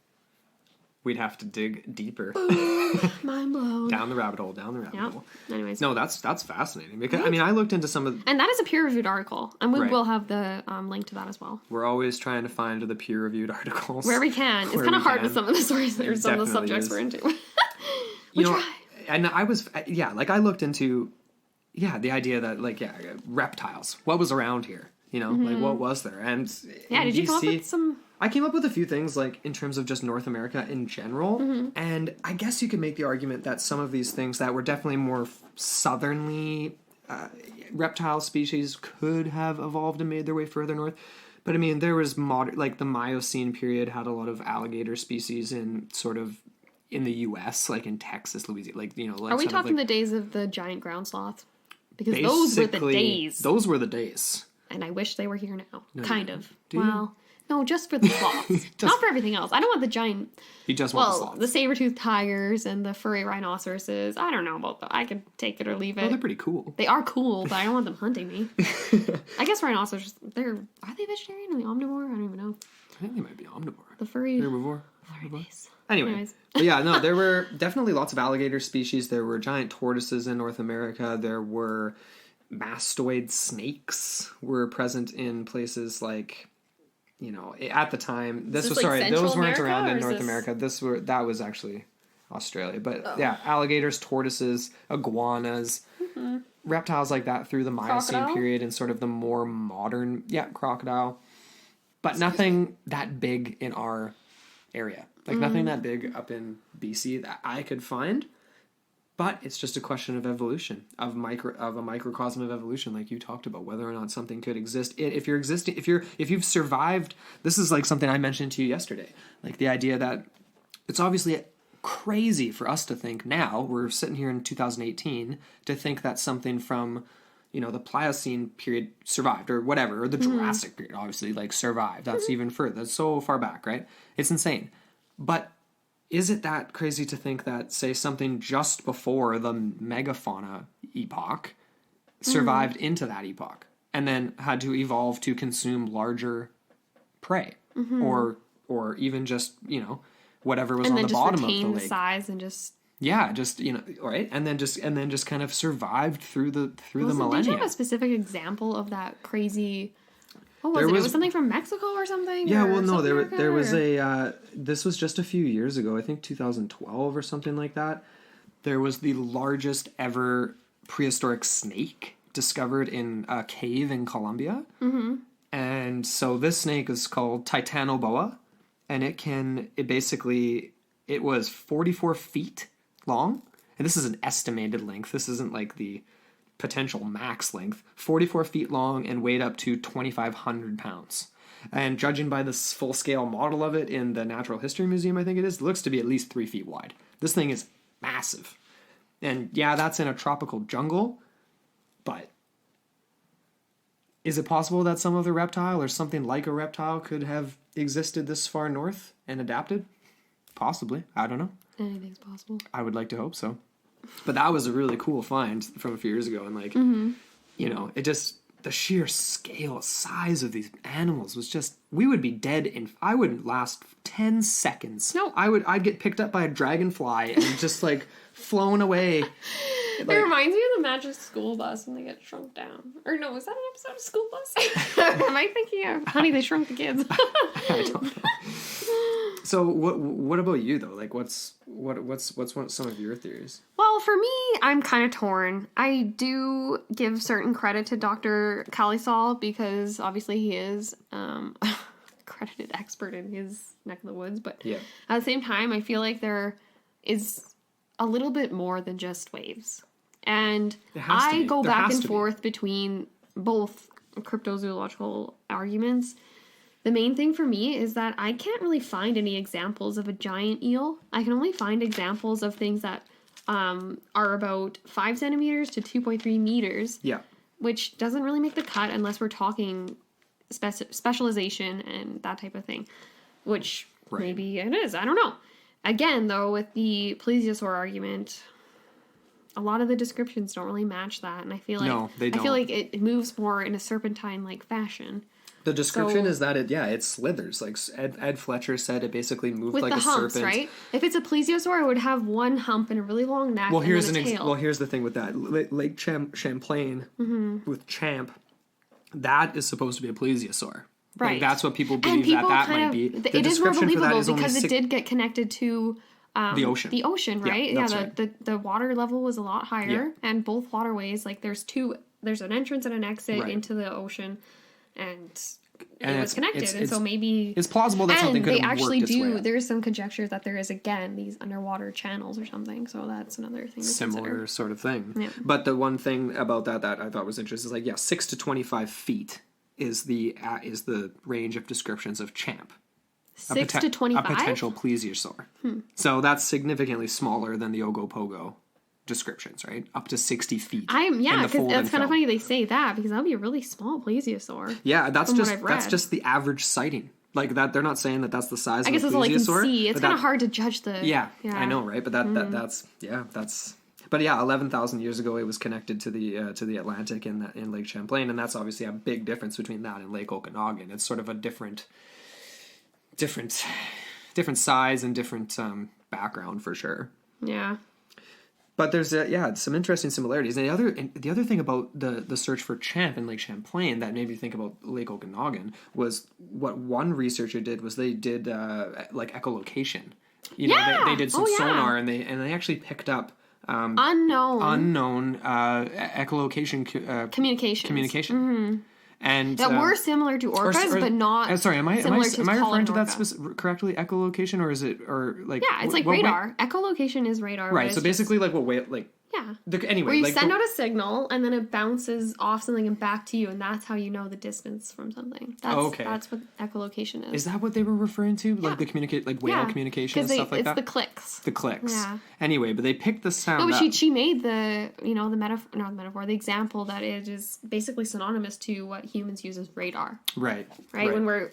We'd have to dig deeper. Mind blown. Down the rabbit hole. Anyways. No, that's fascinating. Because I mean, I looked into some of... And that is a peer-reviewed article. And we will have the link to that as well. We're always trying to find the peer-reviewed articles. Where we can. It's kind of hard with some of the stories or some of the subjects we're into. we try. And I was... I looked into... the idea that, reptiles. What was around here? What was there? And did you come up with some... I came up with a few things, in terms of just North America in general, and I guess you could make the argument that some of these things that were definitely more southernly reptile species could have evolved and made their way further north. But I mean, there was the Miocene period had a lot of alligator species in sort of in the U.S., like in Texas, Louisiana, like, you know, like Are we talking like, the days of the giant ground sloth? Because those were the days. Those were the days. And I wish they were here now. No, kind of. Do you? Well, no, just for the sloths. Not for everything else. I don't want the giant... You just want the sloths. The saber-toothed tigers and the furry rhinoceroses. I don't know about that. I could take it or leave it. Oh, they're pretty cool. They are cool, but I don't want them hunting me. I guess rhinoceros, are they vegetarian? Are they omnivore? I don't even know. I think they might be omnivore. The furry... Herbivore. Nice. Anyway. But yeah, no, there were definitely lots of alligator species. There were giant tortoises in North America. There were mastoid snakes were present in places like... You know, at the time, those weren't around in North America. That was actually Australia. But yeah, alligators, tortoises, iguanas, reptiles like that through the Miocene period and sort of the more modern, crocodile. But nothing that big in our area. Like nothing that big up in BC that I could find. But it's just a question of evolution, of a microcosm of evolution, like you talked about, whether or not something could exist. If you've survived, this is like something I mentioned to you yesterday, like the idea that it's obviously crazy for us to think now, we're sitting here in 2018, to think that something from, you know, the Pliocene period survived, or whatever, or the Jurassic period, obviously, like survived. That's even further. That's so far back, right? It's insane. But is it that crazy to think that, say, something just before the megafauna epoch survived into that epoch and then had to evolve to consume larger prey, or even just, you know, whatever was on the bottom of the lake, the size and just you know, right, and then just kind of survived through the millennia. Did you have a specific example of that crazy? What was it? It was something from Mexico or something? Yeah, well, no, there was a... this was just a few years ago, I think 2012 or something like that. There was the largest ever prehistoric snake discovered in a cave in Colombia. Mm-hmm. And so this snake is called Titanoboa, and it was 44 feet long. And this is an estimated length. This isn't like the potential max length, 44 feet long and weighed up to 2,500 pounds. And judging by this full-scale model of it in the Natural History Museum, I think it looks to be at least 3 feet wide. This thing is massive. And yeah, that's in a tropical jungle, but is it possible that some other reptile or something like a reptile could have existed this far north and adapted? Possibly. I don't know. Anything's possible. I would like to hope so. But that was a really cool find from a few years ago. And like, you know, it just, the sheer scale, size of these animals was just, we would be dead I wouldn't last 10 seconds. No. I'd get picked up by a dragonfly and just like flown away. Like, it reminds me of the Magic School Bus when they get shrunk down. Or no, is that an episode of School Bus? Am I thinking of Honey, They Shrunk the Kids? I don't know. So what about you though? Like what's some of your theories? Well, for me, I'm kind of torn. I do give certain credit to Dr. Calisol because obviously he is a credited expert in his neck of the woods, but at the same time, I feel like there is a little bit more than just waves. And I go back and forth between both cryptozoological arguments. The main thing for me is that I can't really find any examples of a giant eel. I can only find examples of things that are about 5 centimeters to 2.3 meters. Yeah. Which doesn't really make the cut unless we're talking specialization and that type of thing. Which maybe it is. I don't know. Again, though, with the plesiosaur argument, a lot of the descriptions don't really match that. And I feel like they don't. I feel like it moves more in a serpentine-like fashion. The description is that it slithers. Like Ed Fletcher said, it basically moved like a humps, serpent. Right? If it's a plesiosaur, it would have one hump and a really long neck. Here's the thing with that. Lake Champlain with Champ, that is supposed to be a plesiosaur. Right. Like, that's what people believe that might be. It is more believable because it did get connected to the ocean. The ocean, right? Yeah, the water level was a lot higher, and both waterways, like there's an entrance and an exit into the ocean. And it was connected, and so maybe it's plausible that something could have worked its way out. There is some conjecture that there is again these underwater channels or something. So that's another thing. Similar sort of thing. Yeah. But the one thing about that I thought was interesting is 6 to 25 feet is the range of descriptions of Champ. 6 to 25? A potential plesiosaur. So that's significantly smaller than the Ogopogo descriptions, right? Up to 60 feet. Because that's kind of funny they say that, because that would be a really small plesiosaur. Yeah, that's just the average sighting. Like that, they're not saying that that's the size of a plesiosaur. I guess that's all I can see. It's kind of hard to judge the... Yeah, I know, right? But that's... But yeah, 11,000 years ago, it was connected to the Atlantic in Lake Champlain, and that's obviously a big difference between that and Lake Okanagan. It's sort of a different size and different background for sure. Yeah. But there's some interesting similarities. And the other thing about the search for Champ in Lake Champlain that made me think about Lake Okanagan was what one researcher did was they did like echolocation. They did some sonar and they actually picked up unknown echolocation communication. Mm-hmm. And that were similar to orcas, but not. Sorry, am I referring to that correctly? Echolocation, or is it like? Yeah, it's like radar. Echolocation is radar. Right. So basically, like what way, like. Yeah. Anyway, where you send out a signal and then it bounces off something and back to you, and that's how you know the distance from something. That's what echolocation is. Is that what they were referring to? Like the whale communication and stuff like that? It's the clicks. The clicks. Yeah. Anyway, but they picked the sound. No, but she made the the example that it is basically synonymous to what humans use as radar. Right. Right.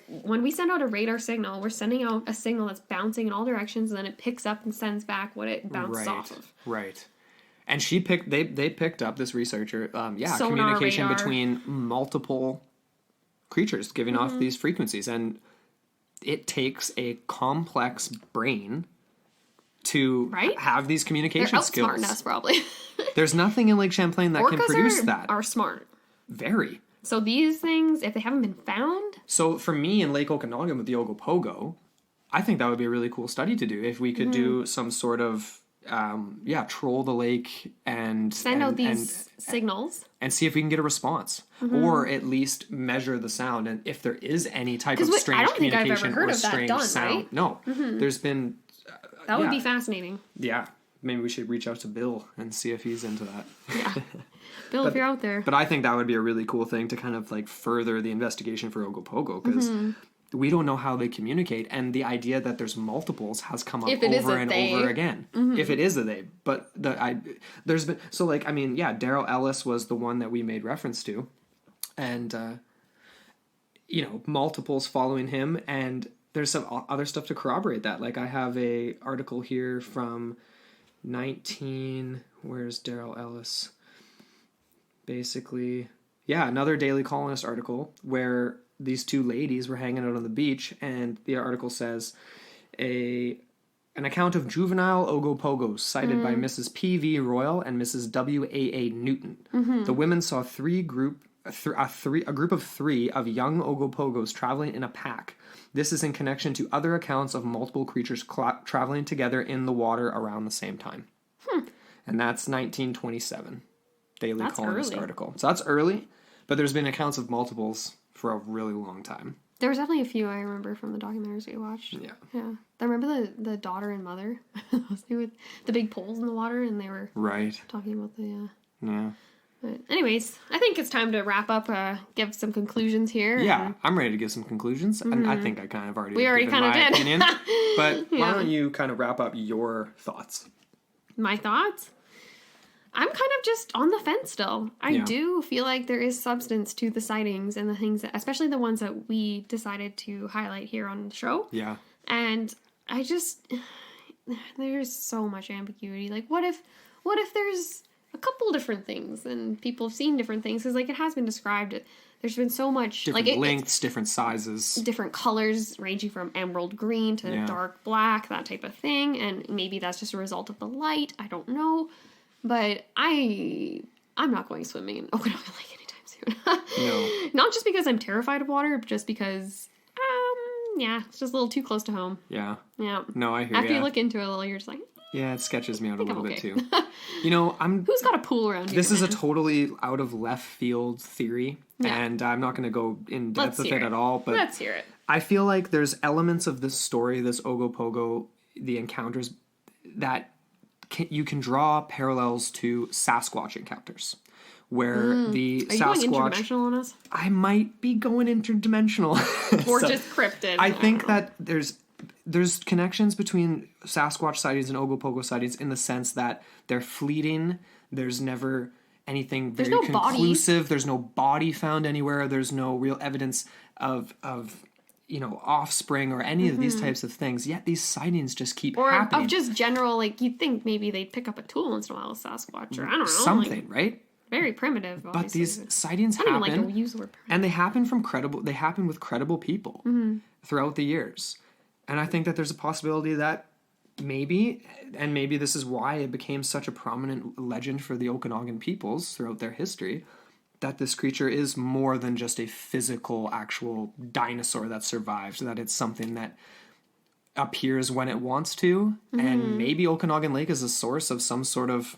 When we send out a radar signal, we're sending out a signal that's bouncing in all directions, and then it picks up and sends back what it bounces off of. Right. And they picked up, this researcher, Sonar, communication radar. between multiple creatures giving off these frequencies. And it takes a complex brain to have these communication skills. They're outsmarting us, probably. There's nothing in Lake Champlain that can produce that. Are smart. Very. So these things, if they haven't been found... So for me in Lake Okanagan with the Ogopogo, I think that would be a really cool study to do. If we could do some sort of... troll the lake and send out these signals and see if we can get a response, or at least measure the sound, and if there is any type of strange communication or strange sound. Right? No, there's been that would be fascinating. Yeah, maybe we should reach out to Bill and see if he's into that. Yeah, Bill, if you're out there. But I think that would be a really cool thing to kind of like further the investigation for Ogopogo, because we don't know how they communicate, and the idea that there's multiples has come up over and over again. If it is a they, but there's been Daryl Ellis was the one that we made reference to, and multiples following him, and there's some other stuff to corroborate that. Like I have a article here from where's Daryl Ellis? Basically, another Daily Colonist article where these two ladies were hanging out on the beach, and the article says an account of juvenile Ogopogos cited by Mrs. P.V. Royal and Mrs. W.A.A. Newton. The women saw a group of three of young Ogopogos traveling in a pack. This is in connection to other accounts of multiple creatures traveling together in the water around the same time. And that's 1927 Daily Colonist article. So that's early, but there's been accounts of multiples for a really long time. There was definitely a few I remember from the documentaries we watched. Yeah. I remember the daughter and mother. With the big poles in the water, and they were talking about the... Yeah. But anyways, I think it's time to wrap up, give some conclusions here. Yeah, I'm ready to give some conclusions. And I think I kind of already given my opinion. But why don't you kind of wrap up your thoughts? My thoughts? I'm kind of just on the fence still. I do feel like there is substance to the sightings and the things that, especially the ones that we decided to highlight here on the show. Yeah. And there's so much ambiguity. Like, what if there's a couple different things and people have seen different things? Because, like, it has been described. There's been so much... Different lengths, different sizes. Different colors, ranging from emerald green to dark black, that type of thing. And maybe that's just a result of the light. I don't know. But I'm not going swimming in Okanagan Lake anytime soon. No. Not just because I'm terrified of water, but just because, it's just a little too close to home. Yeah. Yeah. No, I hear you. After you look into it a little, you're just like... Yeah, it sketches me out a little bit too. Who's got a pool around here? This is a totally out of left field theory, and I'm not going to go in depth with it at all, but... Let's hear it. I feel like there's elements of this story, this Ogopogo, the encounters, that... you can draw parallels to Sasquatch encounters, where the Are you going Sasquatch. interdimensional on us? I might be going interdimensional. Or So, just cryptid? I think that there's connections between Sasquatch sightings and Ogopogo sightings in the sense that they're fleeting. There's never anything very no conclusive. bodies. There's no body found anywhere. There's no real evidence of offspring or any of these types of things. Yet these sightings just keep Or happening. of just general, like, you'd think maybe they'd pick up a tool once in a while, Sasquatch, or I don't know. Something, like, right? very primitive, obviously. But these sightings I don't happen. even like to use the word primitive. And they happen with credible people throughout the years. And I think that there's a possibility that maybe this is why it became such a prominent legend for the Okanagan peoples throughout their history, that this creature is more than just a physical, actual dinosaur that survived, that it's something that appears when it wants to. And maybe Okanagan Lake is a source of some sort of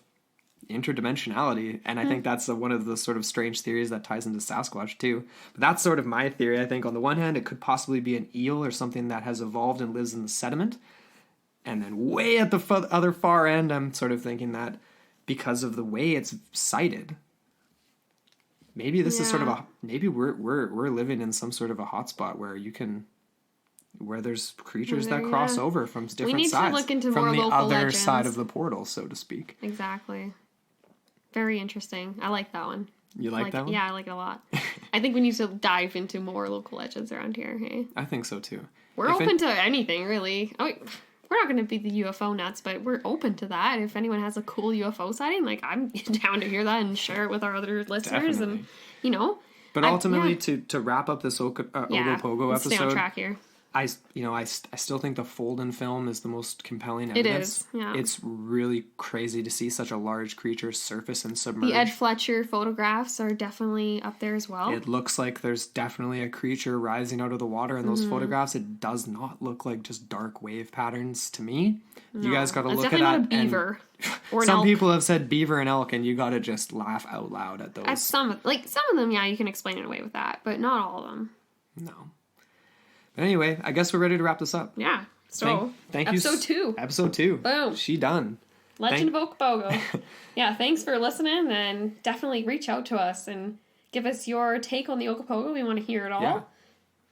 interdimensionality, and I think that's one of the sort of strange theories that ties into Sasquatch too. But that's sort of my theory. I think on the one hand, it could possibly be an eel or something that has evolved and lives in the sediment, and then way at the other far end, I'm sort of thinking that because of the way it's sighted, maybe this is sort of maybe we're living in some sort of a hotspot where there's creatures that cross over from different sides, to look into from more the local other legends. side of the portal, so to speak. Exactly. Very interesting. I like that one. You like that one? Yeah, I like it a lot. I think we need to dive into more local legends around here. Hey, I think so too. we're open to anything, really. Oh, we're not going to be the UFO nuts, but we're open to that. If anyone has a cool UFO sighting, like, I'm down to hear that and share it with our other listeners. Definitely. And But ultimately, to wrap up this Ogopogo let's stay on episode, track here. I still think the Folden film is the most compelling It evidence. is, yeah. It's really crazy to see such a large creature surface and submerge. The Ed Fletcher photographs are definitely up there as well. It looks like there's definitely a creature rising out of the water in those photographs. It does not look like just dark wave patterns to me. No, you guys got to look at that. It's definitely not a beaver or an some elk. people have said beaver and elk, and you got to just laugh out loud at those. At some of them, yeah, you can explain it away with that, but not all of them. No. But anyway, I guess we're ready to wrap this up. Yeah. So, thank you. Episode 2. Episode 2. Boom. She done. Legend of Ogopogo. Yeah, thanks for listening, and definitely reach out to us and give us your take on the Ogopogo. We want to hear it all. Yeah.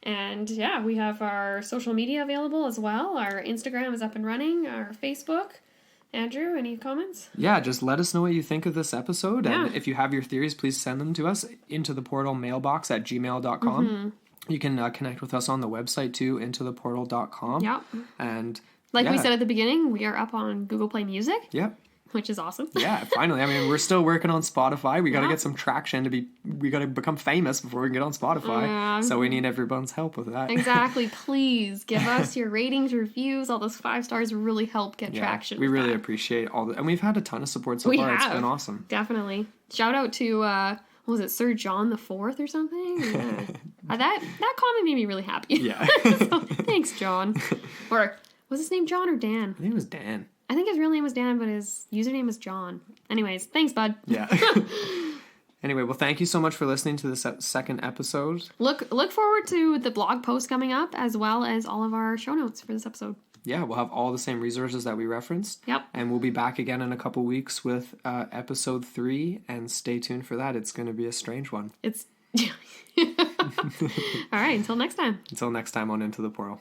And yeah, we have our social media available as well. Our Instagram is up and running, our Facebook. Andrew, any comments? Yeah, just let us know what you think of this episode. Yeah. And if you have your theories, please send them to us into the portal mailbox at gmail.com. You can connect with us on the website too, intotheportal.com. Yep. And Like we said at the beginning, we are up on Google Play Music. Yep. Which is awesome. Yeah, finally. I mean, we're still working on Spotify. We got to get some traction we got to become famous before we can get on Spotify. Yeah. So we need everyone's help with that. Exactly. Please give us your ratings, reviews. All those 5 stars really help get traction. We with really that. appreciate and we've had a ton of support so far. It's been awesome. Definitely. Shout out to, what was it, Sir John the Fourth or something? Yeah. That comment made me really happy. Yeah. So, thanks, John. Or, was his name John or Dan? I think it was Dan. I think his real name was Dan, but his username is John. Anyways, thanks, bud. Yeah. Anyway, well, thank you so much for listening to this second episode. Look forward to the blog post coming up, as well as all of our show notes for this episode. Yeah, we'll have all the same resources that we referenced. Yep. And we'll be back again in a couple weeks with episode 3, and stay tuned for that. It's going to be a strange one. It's... All right, until next time. Until next time on Into the Portal.